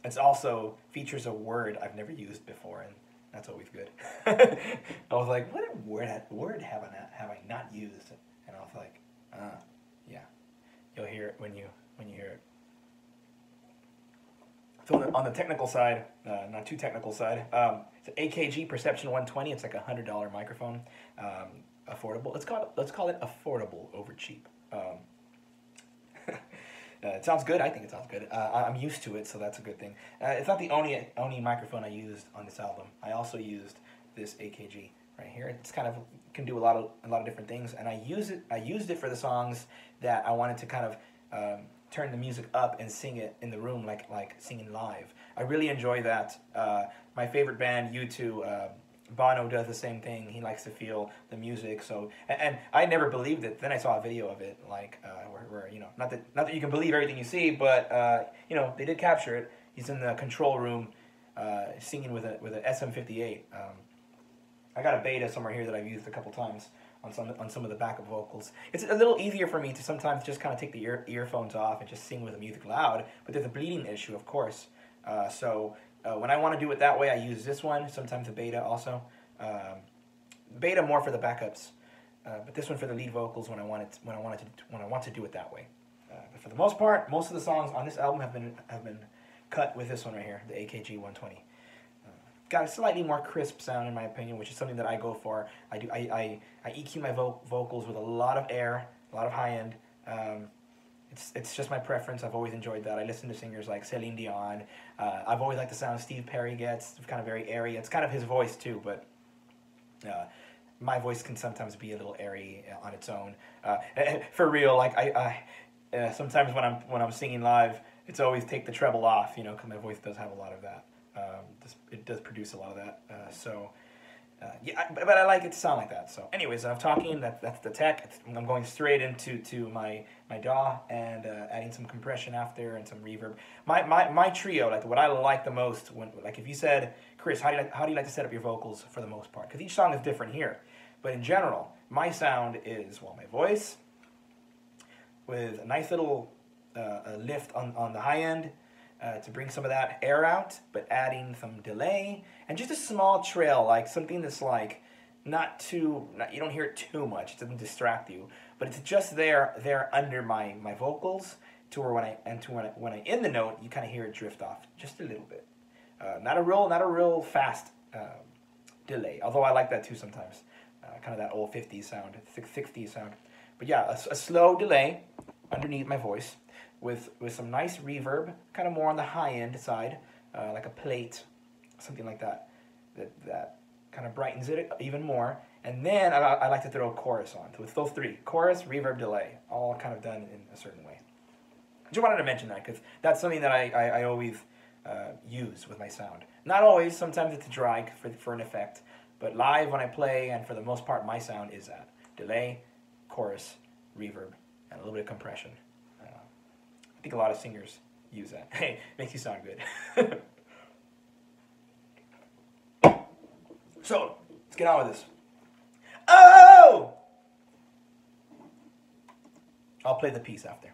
It's also features a word I've never used before, and that's always good. I was like, what word have I not used? And I was like, yeah, you'll hear it when you hear it. So on the technical side, not too technical side, it's an AKG Perception 120. It's like a $100 microphone, affordable. Let's call it affordable over cheap. It sounds good. I think it sounds good. I'm used to it, so that's a good thing. It's not the only microphone I used on this album. I also used this AKG right here. It's kind of can do a lot of different things, and I used it for the songs that I wanted to kind of turn the music up and sing it in the room, like singing live. I really enjoy that. My favorite band, U2. Bono does the same thing. He likes to feel the music. So, and I never believed it. Then I saw a video of it, like where not that you can believe everything you see, but they did capture it. He's in the control room, singing with an SM58. I got a beta somewhere here that I've used a couple times on some of the backup vocals. It's a little easier for me to sometimes just kind of take the earphones off and just sing with the music loud. But there's a bleeding issue, of course. When I want to do it that way, I use this one. Sometimes the beta also. Beta more for the backups, but this one for the lead vocals when I want to do it that way. But for the most part, most of the songs on this album have been cut with this one right here, the AKG 120. Got a slightly more crisp sound in my opinion, which is something that I go for. I EQ my vocals with a lot of air, a lot of high end. It's just my preference. I've always enjoyed that. I listen to singers like Celine Dion. I've always liked the sound Steve Perry gets. It's kind of very airy. It's kind of his voice too, but my voice can sometimes be a little airy on its own. For real, like I sometimes when I'm singing live, it's always take the treble off, because my voice does have a lot of that. It does produce a lot of that. Yeah, but I like it to sound like that. So anyways, I'm talking, that's the tech. I'm going straight into my DAW and adding some compression after and some reverb. My trio, like what I like the most, like if you said, Chris, how do you like to set up your vocals for the most part? Because each song is different here. But in general, my sound is, well, my voice with a nice little lift on the high end, to bring some of that air out, but adding some delay, and just a small trail, like something that's like you don't hear it too much, it doesn't distract you, but it's just there under my vocals, to where when I end the note, you kind of hear it drift off just a little bit. Not a real fast delay, although I like that too sometimes, kind of that old 50s sound, 60s sound. But yeah, a slow delay underneath my voice, with some nice reverb, kind of more on the high end side, like a plate, something like that, that kind of brightens it even more. And then I like to throw a chorus on. So with those three, chorus, reverb, delay, all kind of done in a certain way. Just wanted to mention that because that's something that I always use with my sound. Not always, sometimes it's a drag for an effect, but live when I play, and for the most part, my sound is that. Delay, chorus, reverb, and a little bit of compression. I think a lot of singers use that. Hey, makes you sound good. So, let's get on with this. Oh! I'll play the piece after.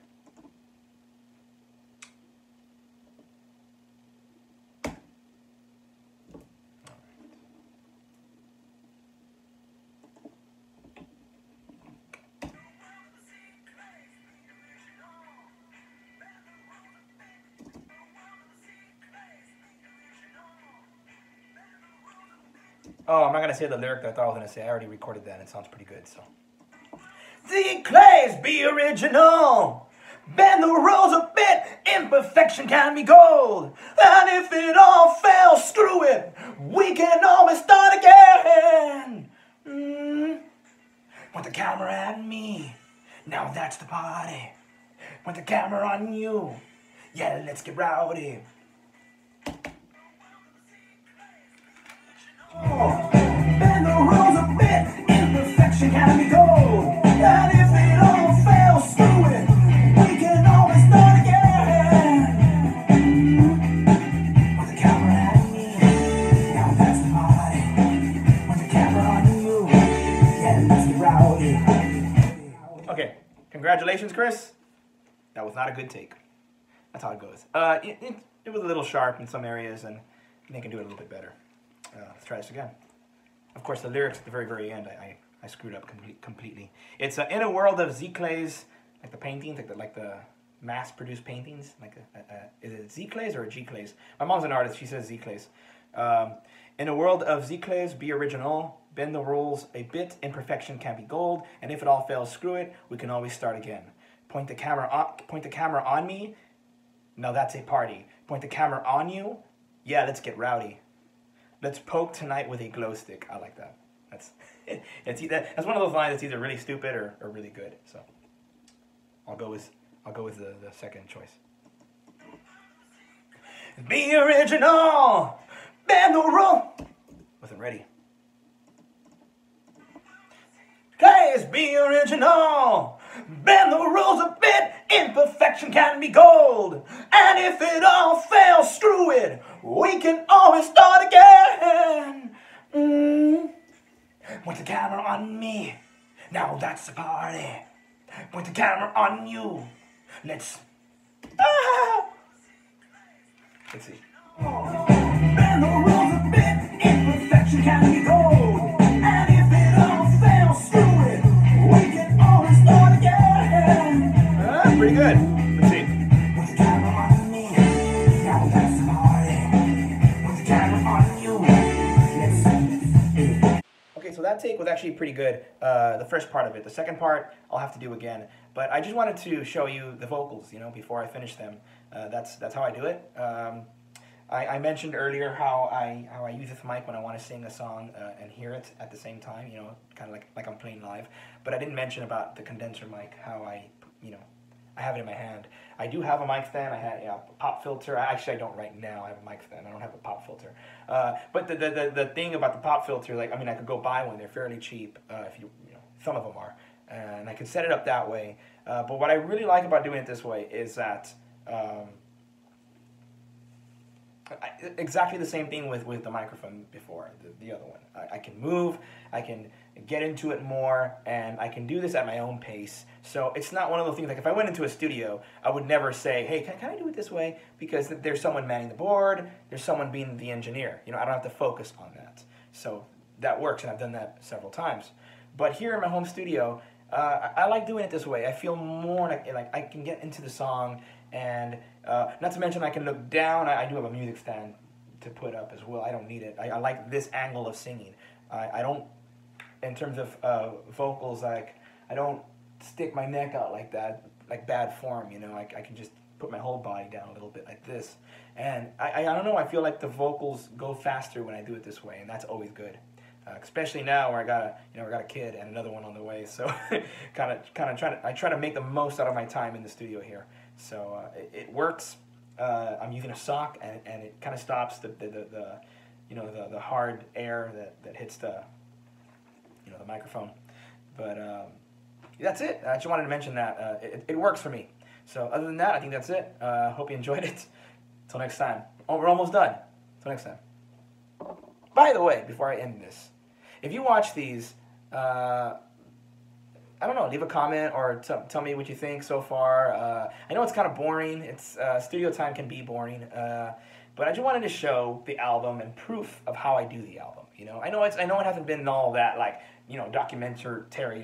Oh, I'm not going to say the lyric that I thought I was going to say. I already recorded that and it sounds pretty good, so. The clays be original. Bend the rules a bit. Imperfection can be gold. And if it all fails, screw it. We can always start again. With the camera at me. Now that's the party. With the camera on you. Yeah, let's get rowdy. Bend the rules a bit, imperfection can be gold. And if it all fails, screw it, we can always start again. With the camera at me, now that's the party. With the camera on you, yeah, let's get rowdy. Okay, congratulations, Chris. That was not a good take. That's how it goes. It was a little sharp in some areas, and they can do it a little bit better. Let's try this again. Of course, the lyrics at the very, very end, I screwed up completely. It's in a world of Z-clays, like the paintings, like the mass-produced paintings. Like is it Z-clays or G-clays? My mom's an artist. She says Z-clays. In a world of Z-clays, be original. Bend the rules a bit. Imperfection can be gold. And if it all fails, screw it. We can always start again. Point the camera on me. Now that's a party. Point the camera on you. Yeah, let's get rowdy. Let's poke tonight with a glow stick. I like that. That's one of those lines that's either really stupid or really good. So I'll go with the second choice. Be original. Bend the rule. Wasn't ready. Guys, be original. Bend the rules a bit. Imperfection can be gold. And if it all fails, screw it. We can always start again. With the camera on me. Now that's the party. With the camera on you. Let's see. Bend the rules a bit. Imperfection can be gold. And if it all fails, screw it. We can always start again. Pretty good. Let's see. With the camera on me. Now that's the party. With the camera on you. Let's see. Okay, so that take was actually pretty good. The first part of it. The second part, I'll have to do again. But I just wanted to show you the vocals, before I finish them. That's how I do it. I mentioned earlier how I use this mic when I want to sing a song and hear it at the same time, kind of like I'm playing live. But I didn't mention about the condenser mic, how I have it in my hand. I do have a mic stand. I had a pop filter. Actually, I don't right now. I have a mic stand. I don't have a pop filter. But the thing about the pop filter, I could go buy one. They're fairly cheap. If some of them are, and I can set it up that way. But what I really like about doing it this way is that. Exactly the same thing with the microphone before, the other one. I can move, I can get into it more, and I can do this at my own pace. So it's not one of those things, like if I went into a studio, I would never say, hey, can I do it this way? Because there's someone manning the board, there's someone being the engineer. I don't have to focus on that. So that works, and I've done that several times. But here in my home studio, I like doing it this way. I feel more like I can get into the song, and not to mention I can look down. I do have a music stand to put up as well. I don't need it. I like this angle of singing. I don't, in terms of vocals, I don't stick my neck out like that, like bad form, I can just put my whole body down a little bit like this. And I don't know, I feel like the vocals go faster when I do it this way, and that's always good. Especially now where I got a kid and another one on the way, so I try to make the most out of my time in the studio here. So it works. I'm using a sock, and it kind of stops the hard air that hits the microphone. But that's it. I just wanted to mention that it works for me. So other than that, I think that's it. Hope you enjoyed it. Until next time. Oh, we're almost done. Until next time. By the way, before I end this, if you watch these, I don't know, leave a comment or tell me what you think so far. I know it's kind of boring. It's studio time can be boring, but I just wanted to show the album and proof of how I do the album. You know, I know it hasn't been all that like documentary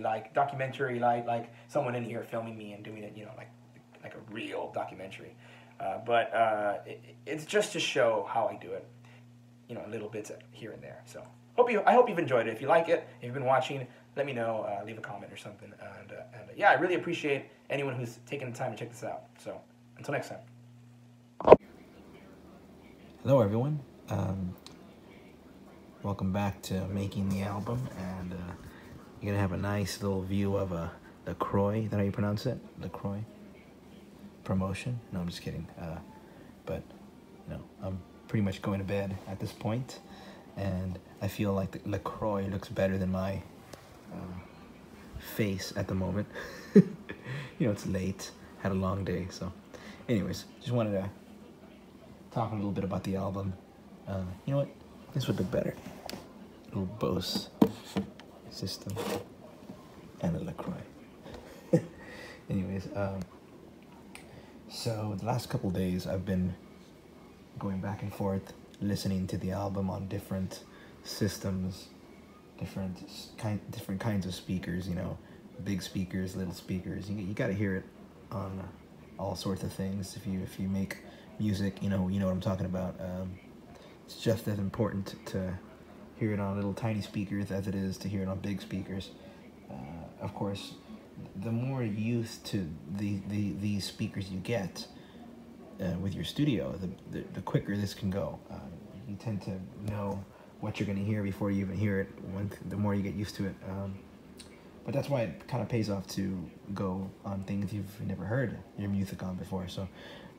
like someone in here filming me and doing it. You know, like a real documentary. But it's just to show how I do it. You know, little bits here and there. So I hope you've enjoyed it. If you like it, if you've been watching, let me know. Leave a comment or something. And yeah, I really appreciate anyone who's taken the time to check this out. So until next time. Hello, everyone. Welcome back to making the album, and you're gonna have a nice little view of a LaCroix. Is that how you pronounce it? LaCroix promotion? No, I'm just kidding. But I'm pretty much going to bed at this point, and I feel like the LaCroix looks better than my face at the moment. It's late, had a long day, so anyways, just wanted to talk a little bit about the album. You know what, this would look better. A little Bose system and a LaCroix. Anyways, so the last couple days I've been going back and forth listening to the album on different systems, different kinds of speakers, big speakers, little speakers. You got to hear it on all sorts of things. If you make music, you know what I'm talking about. It's just as important to hear it on little tiny speakers as it is to hear it on big speakers. Of course, the more used to these speakers you get with your studio, the quicker this can go. You tend to know what you're going to hear before you even hear it, the more you get used to it. But that's why it kind of pays off to go on things you've never heard your music on before. So,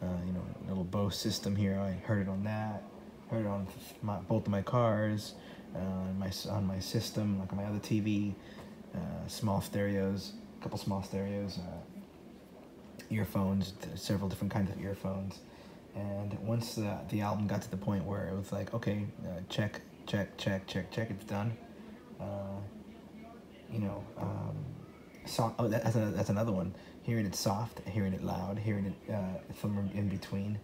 a little Bose system here, I heard it on that, heard it on both of my cars, on my system, like on my other TV, small stereos, a couple small stereos, earphones, several different kinds of earphones. And once the album got to the point where it was like, okay, check, it's done. That's another one. Hearing it soft, hearing it loud, hearing it somewhere in between.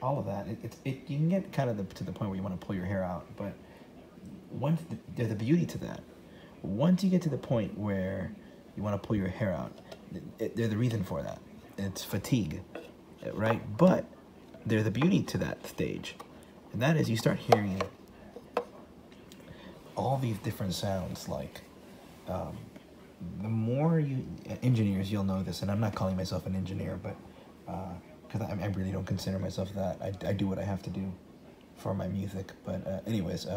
All of that. You can get kind of to the point where you want to pull your hair out, but there's a beauty to that. Once you get to the point where you want to pull your hair out, there's a reason for that. It's fatigue, right? But there's a beauty to that stage, and that is you start hearing all these different sounds. Like the more engineers, you'll know this, and I'm not calling myself an engineer, but because I really don't consider myself that. I do what I have to do for my music. But anyways,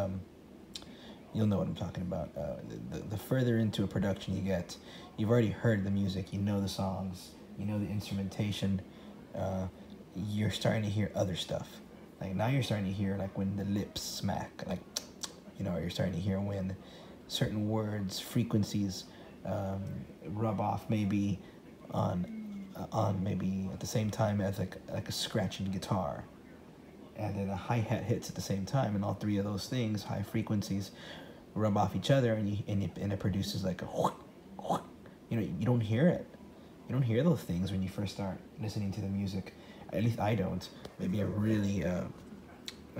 you'll know what I'm talking about. The further into a production you get, you've already heard the music, you know the songs, you know the instrumentation, you're starting to hear other stuff. Like now you're starting to hear like when the lips smack, like, you're starting to hear when certain words, frequencies rub off maybe on maybe at the same time as like a scratching guitar, and then a hi-hat hits at the same time, and all three of those things, high frequencies, rub off each other, and it produces like a you don't hear it. You don't hear those things when you first start listening to the music. At least I don't. Maybe I'm really a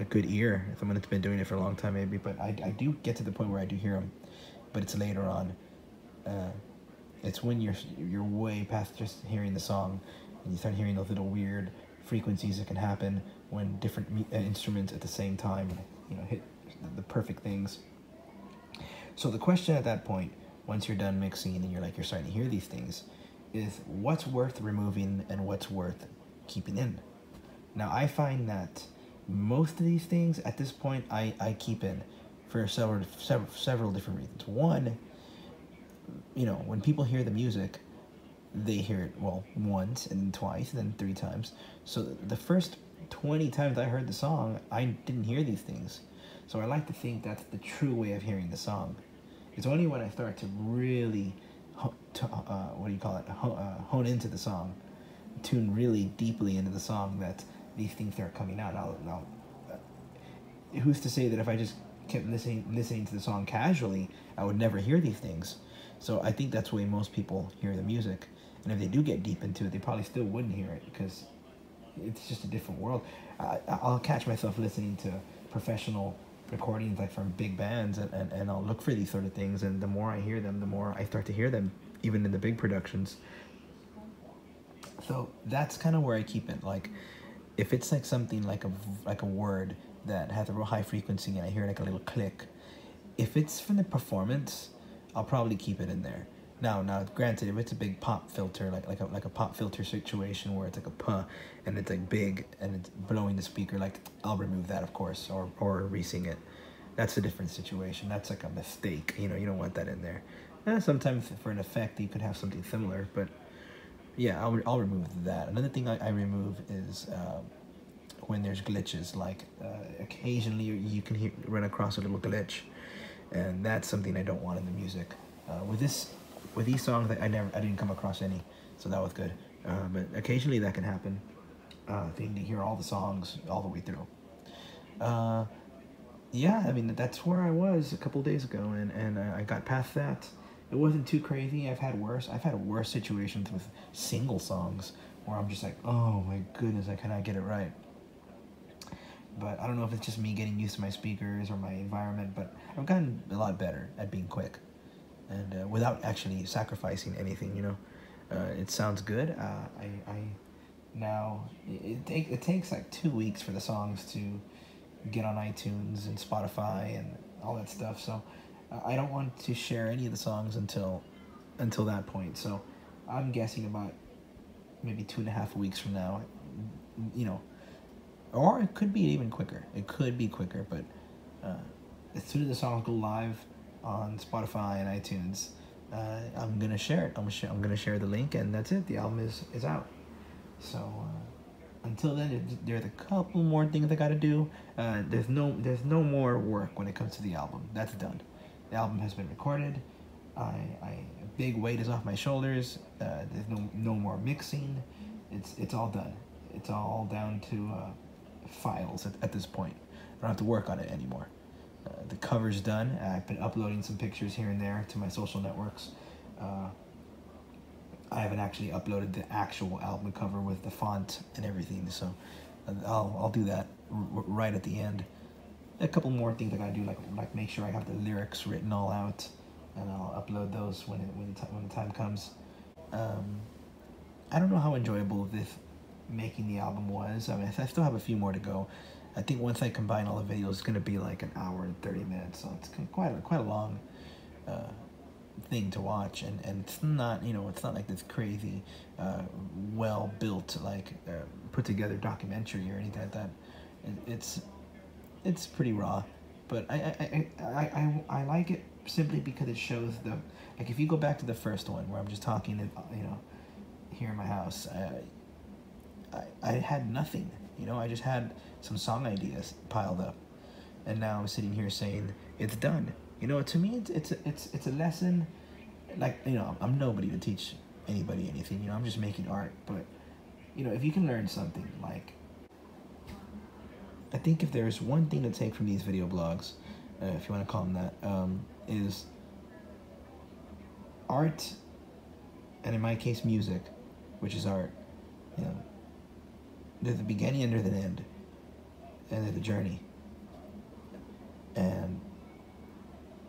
good ear, someone that's been doing it for a long time maybe, but I do get to the point where I do hear them, but it's later on. It's when you're way past just hearing the song, and you start hearing those little weird frequencies that can happen when different instruments at the same time, hit the perfect things. So the question at that point, once you're done mixing and you're starting to hear these things, is what's worth removing and what's worth keeping in. Now I find that most of these things at this point I keep in for several different reasons. One, when people hear the music, they hear it, once and then twice and then 3 times. So the first 20 times I heard the song, I didn't hear these things. So I like to think that's the true way of hearing the song. It's only when I start to really what do you call it, hone into the song, tune really deeply into the song, that these things start coming out. Who's to say that if I just kept listening to the song casually, I would never hear these things? So I think that's the way most people hear the music, and if they do get deep into it, they probably still wouldn't hear it because it's just a different world. I'll catch myself listening to professional recordings like from big bands, and I'll look for these sort of things, and the more I hear them, the more I start to hear them, even in the big productions. So that's kind of where I keep it. Like, if it's like something like a word that has a real high frequency and I hear like a little click, if it's from the performance, I'll probably keep it in there. Now, granted, if it's a big pop filter, like a pop filter situation where it's like a puh, and it's like big and it's blowing the speaker, like I'll remove that, of course, or re-sing it. That's a different situation. That's like a mistake. You don't want that in there. Sometimes for an effect, you could have something similar, but yeah, I'll remove that. Another thing I remove is when there's glitches. Like occasionally you can run across a little glitch, and that's something I don't want in the music. With these songs, I didn't come across any, so that was good. But occasionally that can happen. They need to hear all the songs all the way through. Yeah, I mean, that's where I was a couple days ago, and I got past that. It wasn't too crazy. I've had worse situations with single songs where I'm just like, oh my goodness, I cannot get it right. But I don't know if it's just me getting used to my speakers or my environment, but I've gotten a lot better at being quick, and without actually sacrificing anything. It sounds good. Now it takes like 2 weeks for the songs to get on iTunes and Spotify and all that stuff. So I don't want to share any of the songs until that point. So I'm guessing about maybe 2.5 weeks from now, or it could be even quicker. It could be quicker, but as soon as the songs go live on Spotify and iTunes, I'm gonna share it. I'm gonna share the link, and that's it. The album is out. So until then, there's a couple more things I gotta do. There's no more work when it comes to the album. That's done. The album has been recorded. A big weight is off my shoulders. There's no more mixing. It's all done. It's all down to files at this point. I don't have to work on it anymore. The cover's done. I've been uploading some pictures here and there to my social networks. I haven't actually uploaded the actual album cover with the font and everything, so I'll do that right at the end. A couple more things I gotta do, like make sure I have the lyrics written all out, and I'll upload those when the time comes. I don't know how enjoyable this making the album was. I mean, I still have a few more to go. I think once I combine all the videos, it's gonna be like an hour and 30 minutes, so it's quite a long thing to watch, and it's not like this crazy well built, like put together documentary or anything like that. It's pretty raw, but I like it simply because it shows like if you go back to the first one where I'm just talking here in my house, I had nothing. I just had some song ideas piled up, and now I'm sitting here saying it's done. To me, it's a lesson. Like, I'm nobody to teach anybody anything. I'm just making art. But if you can learn something, like, I think if there's one thing to take from these video blogs, if you want to call them that, is art, and in my case, music, which is art. There's the beginning and there's an end, and there's a journey. And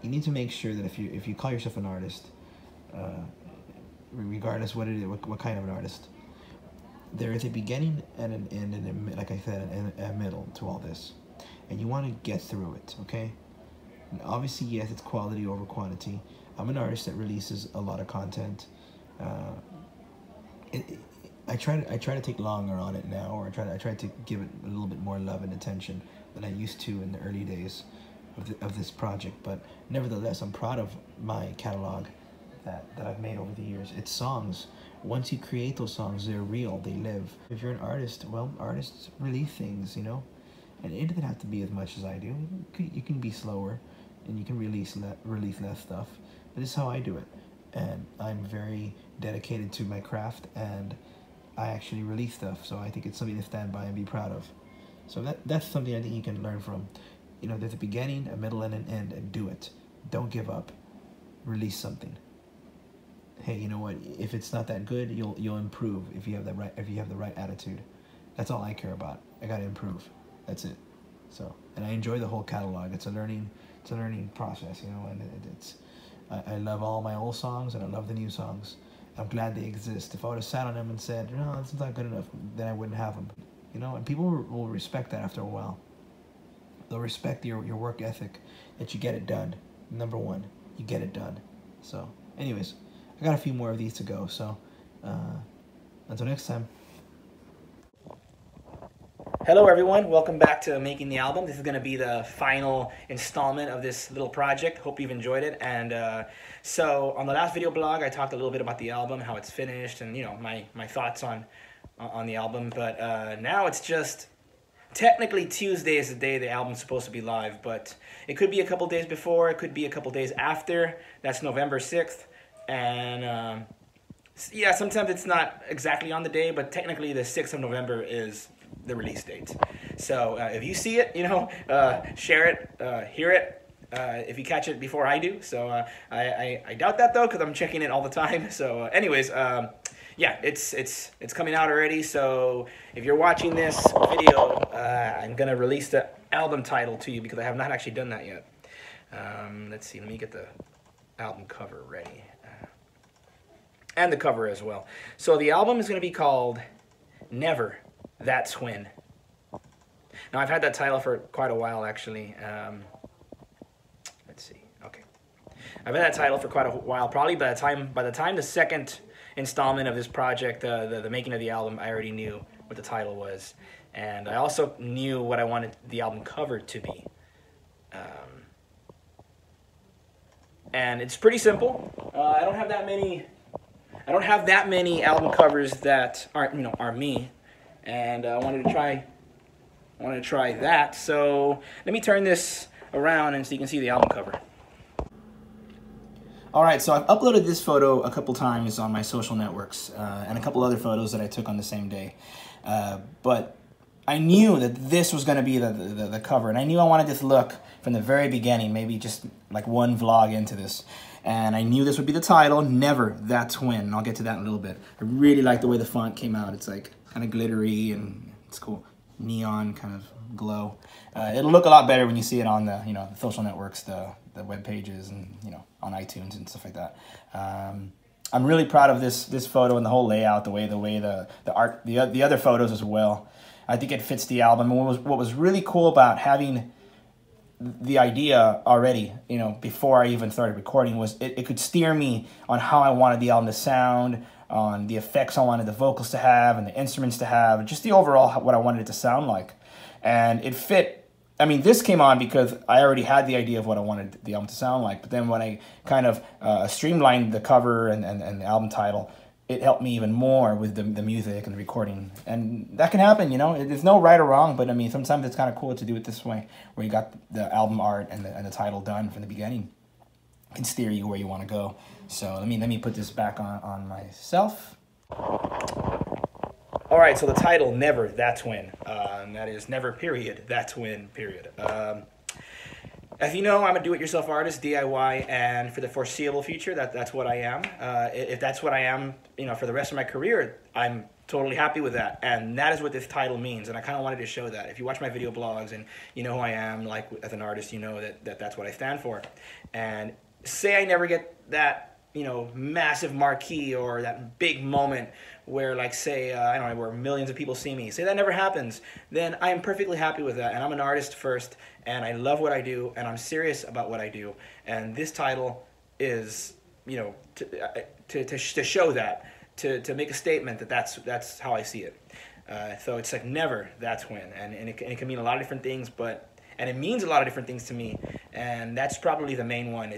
you need to make sure that if you call yourself an artist, regardless what it is, what kind of an artist, there is a beginning and an end, and like I said, a middle to all this, and you want to get through it. Okay. And obviously, yes, it's quality over quantity. I'm an artist that releases a lot of content. I try to take longer on it now, or I try to give it a little bit more love and attention than I used to in the early days of this project. But nevertheless, I'm proud of my catalog that I've made over the years. It's songs. Once you create those songs, they're real, they live. If you're an artist, well, artists release things, and it doesn't have to be as much as I do. You can be slower, and you can release less stuff. But this is how I do it. and I'm very dedicated to my craft, and I actually release stuff. So I think it's something to stand by and be proud of. So that's something I think you can learn from. You know, there's a beginning, a middle, and an end, and do it. Don't give up. Release something. Hey, you know what? If it's not that good, you'll improve if you have the right attitude. That's all I care about. I gotta improve. That's it. So, and I enjoy the whole catalog. It's a learning process, you know. And I love all my old songs, and I love the new songs. I'm glad they exist. If I would have sat on them and said, no, this is not good enough, then I wouldn't have them. You know, and people will respect that after a while. They'll respect your work ethic, that you get it done. Number one, you get it done. So, anyways, I got a few more of these to go. So, until next time. Hello everyone, welcome back to Making the Album. This is going to be the final installment of this little project. Hope you've enjoyed it. And so on the last video blog, I talked a little bit about the album, how it's finished, and you know my thoughts on the album. But now it's just technically Tuesday is the day the album's supposed to be live, but it could be a couple days before, it could be a couple days after. That's November 6th, and yeah, sometimes it's not exactly on the day, but technically the 6th of November is the release date. So if you see it, you know, share it, hear it, if you catch it before I do. So I doubt that though, because I'm checking it all the time. So anyways, yeah, it's coming out already. So if you're watching this video, I'm gonna release the album title to you because I have not actually done that yet. Let's see, let me get the album cover ready. And the cover as well. So the album is gonna be called Never, That's When. Now I've had that title for quite a while actually. Let's see, okay. I've had that title for quite a while, probably by the time the second installment of this project, the making of the album, I already knew what the title was. And I also knew what I wanted the album cover to be. And it's pretty simple. I don't have that many album covers that are me. And I wanted to try that. So let me turn this around and so you can see the album cover. All right, so I've uploaded this photo a couple times on my social networks and a couple other photos that I took on the same day. But I knew that this was going to be the cover, and I knew I wanted this look from the very beginning, maybe just like one vlog into this. And I knew this would be the title, Never, That's When. And I'll get to that in a little bit. I really like the way the font came out. It's like kind of glittery and it's cool. Neon kind of glow. It'll look a lot better when you see it on the the social networks, the web pages, and on iTunes and stuff like that. I'm really proud of this photo and the whole layout, the way the art, the other photos as well. I think it fits the album. And what was really cool about having the idea already, before I even started recording, was it could steer me on how I wanted the album to sound, on the effects I wanted the vocals to have and the instruments to have, just the overall what I wanted it to sound like. And it fit. I mean, this came on because I already had the idea of what I wanted the album to sound like. But then when I kind of streamlined the cover and the album title, it helped me even more with the music and the recording. And that can happen, There's no right or wrong, but I mean, sometimes it's kind of cool to do it this way, where you got the album art and the title done from the beginning. It can steer you where you want to go. So let me put this back on myself. All right, so the title, Never, That's When. That is never, period. That's when, period. As you know, I'm a do-it-yourself artist, DIY, and for the foreseeable future, that's what I am. If that's what I am, for the rest of my career, I'm totally happy with that. And that is what this title means, and I kind of wanted to show that. If you watch my video blogs and you know who I am, like as an artist, you know that's what I stand for. And say I never get that, massive marquee or that big moment where, like, say, I don't know, where millions of people see me. Say that never happens, then I am perfectly happy with that. And I'm an artist first, and I love what I do, and I'm serious about what I do. And this title is, to show that, to make a statement that that's how I see it. So it's like Never, That's When, and it can mean a lot of different things, and it means a lot of different things to me, and that's probably the main one.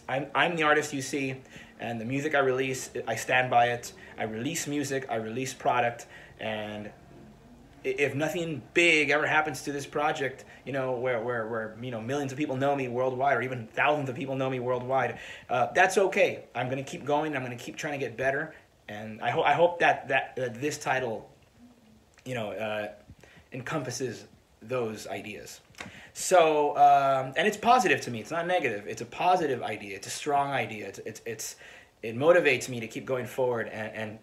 I'm the artist you see, and the music I release, I stand by it. I release music, I release product, and if nothing big ever happens to this project, you know, where you know, millions of people know me worldwide, or even thousands of people know me worldwide, that's okay. I'm gonna keep going. I'm gonna keep trying to get better, and I hope that this title, you know, encompasses those ideas. So, and it's positive to me. It's not negative. It's a positive idea. It's a strong idea. It motivates me to keep going forward and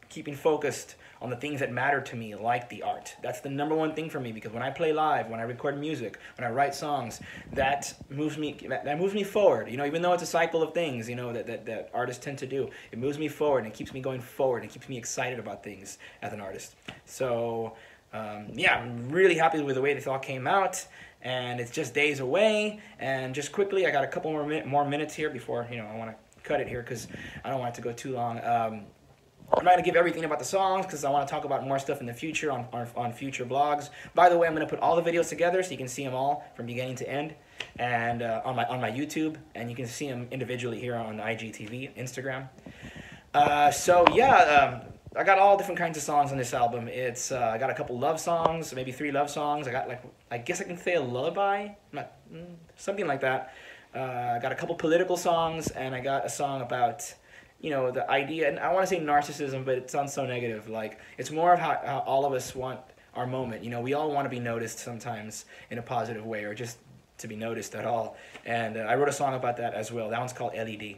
keeping focused on the things that matter to me, like the art. That's the number one thing for me, because when I play live, when I record music, when I write songs, that moves me forward. You know, even though it's a cycle of things, you know, that artists tend to do, it moves me forward and it keeps me going forward and keeps me excited about things as an artist. So, yeah, I'm really happy with the way this all came out, and it's just days away. And just quickly, I got a couple more minutes here before, you know, I want to cut it here because I don't want it to go too long. I'm not going to give everything about the songs because I want to talk about more stuff in the future on future vlogs. By the way, I'm going to put all the videos together so you can see them all from beginning to end, and on my YouTube, and you can see them individually here on IGTV, Instagram. So yeah, I got all different kinds of songs on this album. It's I got a couple love songs, maybe 3 love songs. I got, like, I guess I can say a lullaby, something like that. I got a couple political songs, and I got a song about, you know, the idea, and I want to say narcissism, but it sounds so negative. Like, it's more of how all of us want our moment. You know, we all want to be noticed sometimes in a positive way, or just to be noticed at all. And I wrote a song about that as well. That one's called LED.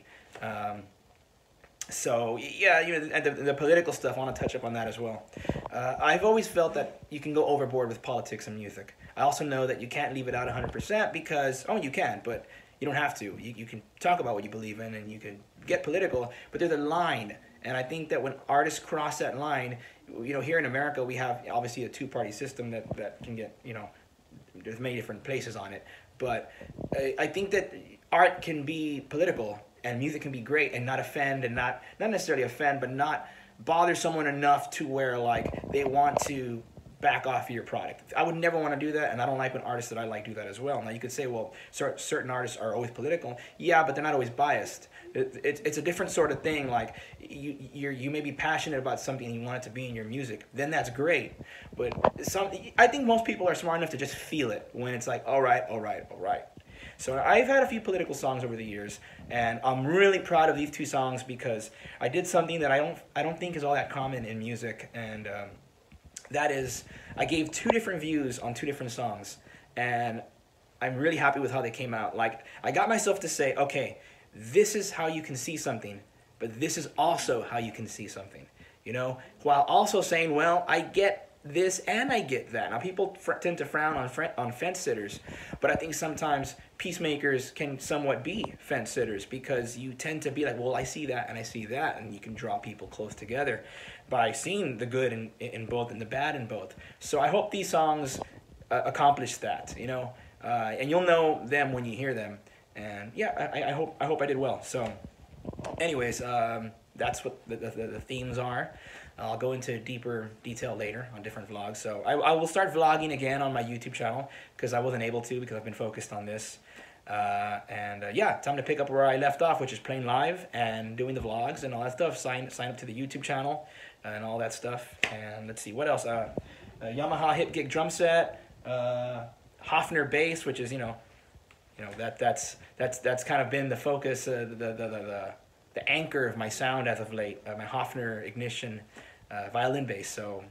So yeah, you know, and the political stuff, I want to touch up on that as well. I've always felt that you can go overboard with politics and music. I also know that you can't leave it out 100% because, oh, you can, but you don't have to. You can talk about what you believe in, and you can get political, but there's a line. And I think that when artists cross that line, you know, here in America, we have obviously a 2-party system that can get, you know, there's many different places on it. But I think that art can be political, and music can be great and not offend, and not necessarily offend, but not bother someone enough to where, like, they want to back off your product. I would never want to do that, and I don't like when artists that I like do that as well. Now, you could say, well, certain artists are always political. Yeah, but they're not always biased. It's a different sort of thing. Like, you may be passionate about something and you want it to be in your music. Then that's great. But I think most people are smart enough to just feel it when it's like, all right, all right, all right. So I've had a few political songs over the years, and I'm really proud of these 2 songs because I did something that I don't think is all that common in music, and that is, I gave 2 different views on 2 different songs, and I'm really happy with how they came out. Like, I got myself to say, okay, this is how you can see something, but this is also how you can see something, you know, while also saying, well, I get this and I get that. Now, people tend to frown on fence sitters, but I think sometimes peacemakers can somewhat be fence sitters, because you tend to be like, well, I see that and I see that, and you can draw people close together by seeing the good in both and the bad in both. So I hope these songs accomplish that, you know, and you'll know them when you hear them. And yeah, I hope I did well. So anyways, that's what the themes are. I'll go into deeper detail later on different vlogs. So I will start vlogging again on my YouTube channel, because I wasn't able to because I've been focused on this. Yeah, time to pick up where I left off, which is playing live and doing the vlogs and all that stuff. Sign up to the YouTube channel and all that stuff. And let's see, what else? Yamaha hip gig drum set, Hofner bass, which is, you know that's kind of been the focus, the anchor of my sound as of late. My Hofner Ignition violin bass. So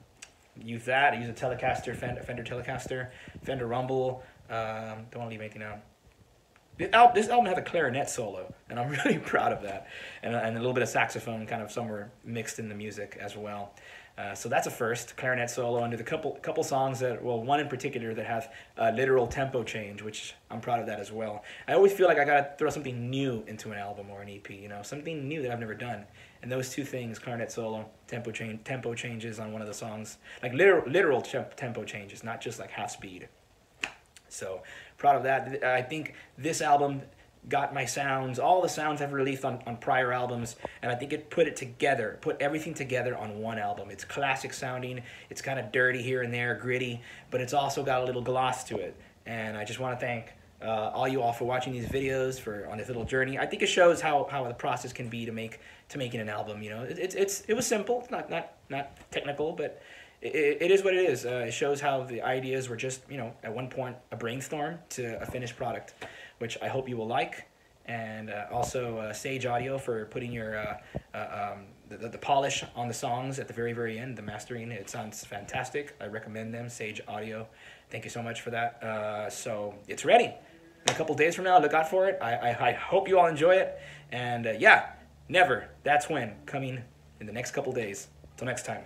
use that. I use a Telecaster, Fender Telecaster, Fender Rumble. Don't want to leave anything out. This album has a clarinet solo, and I'm really proud of that. And a little bit of saxophone kind of somewhere mixed in the music as well. So that's a first, clarinet solo, and there's a couple songs that, well, one in particular that has a literal tempo change, which I'm proud of that as well. I always feel like I gotta throw something new into an album or an EP, you know, something new that I've never done. And those 2 things, clarinet solo, tempo changes on one of the songs, like literal tempo changes, not just like half speed. So proud of that. I think this album got my sounds, all the sounds I've released on prior albums, and I think it put everything together on one album. It's classic sounding, it's kind of dirty here and there, gritty, but it's also got a little gloss to it. And I just want to thank all you all for watching these videos, on this little journey. I think it shows how the process can be to making an album. You know, it was simple. It's not technical, but it is what it is. It shows how the ideas were just, at one point a brainstorm to a finished product, which I hope you will like. And also Sage Audio for putting the polish on the songs at the very, very end, the mastering. It sounds fantastic. I recommend them, Sage Audio. Thank you so much for that. So it's ready. In a couple days from now, look out for it. I hope you all enjoy it. And yeah, Never. That's when. Coming in the next couple days. Till next time.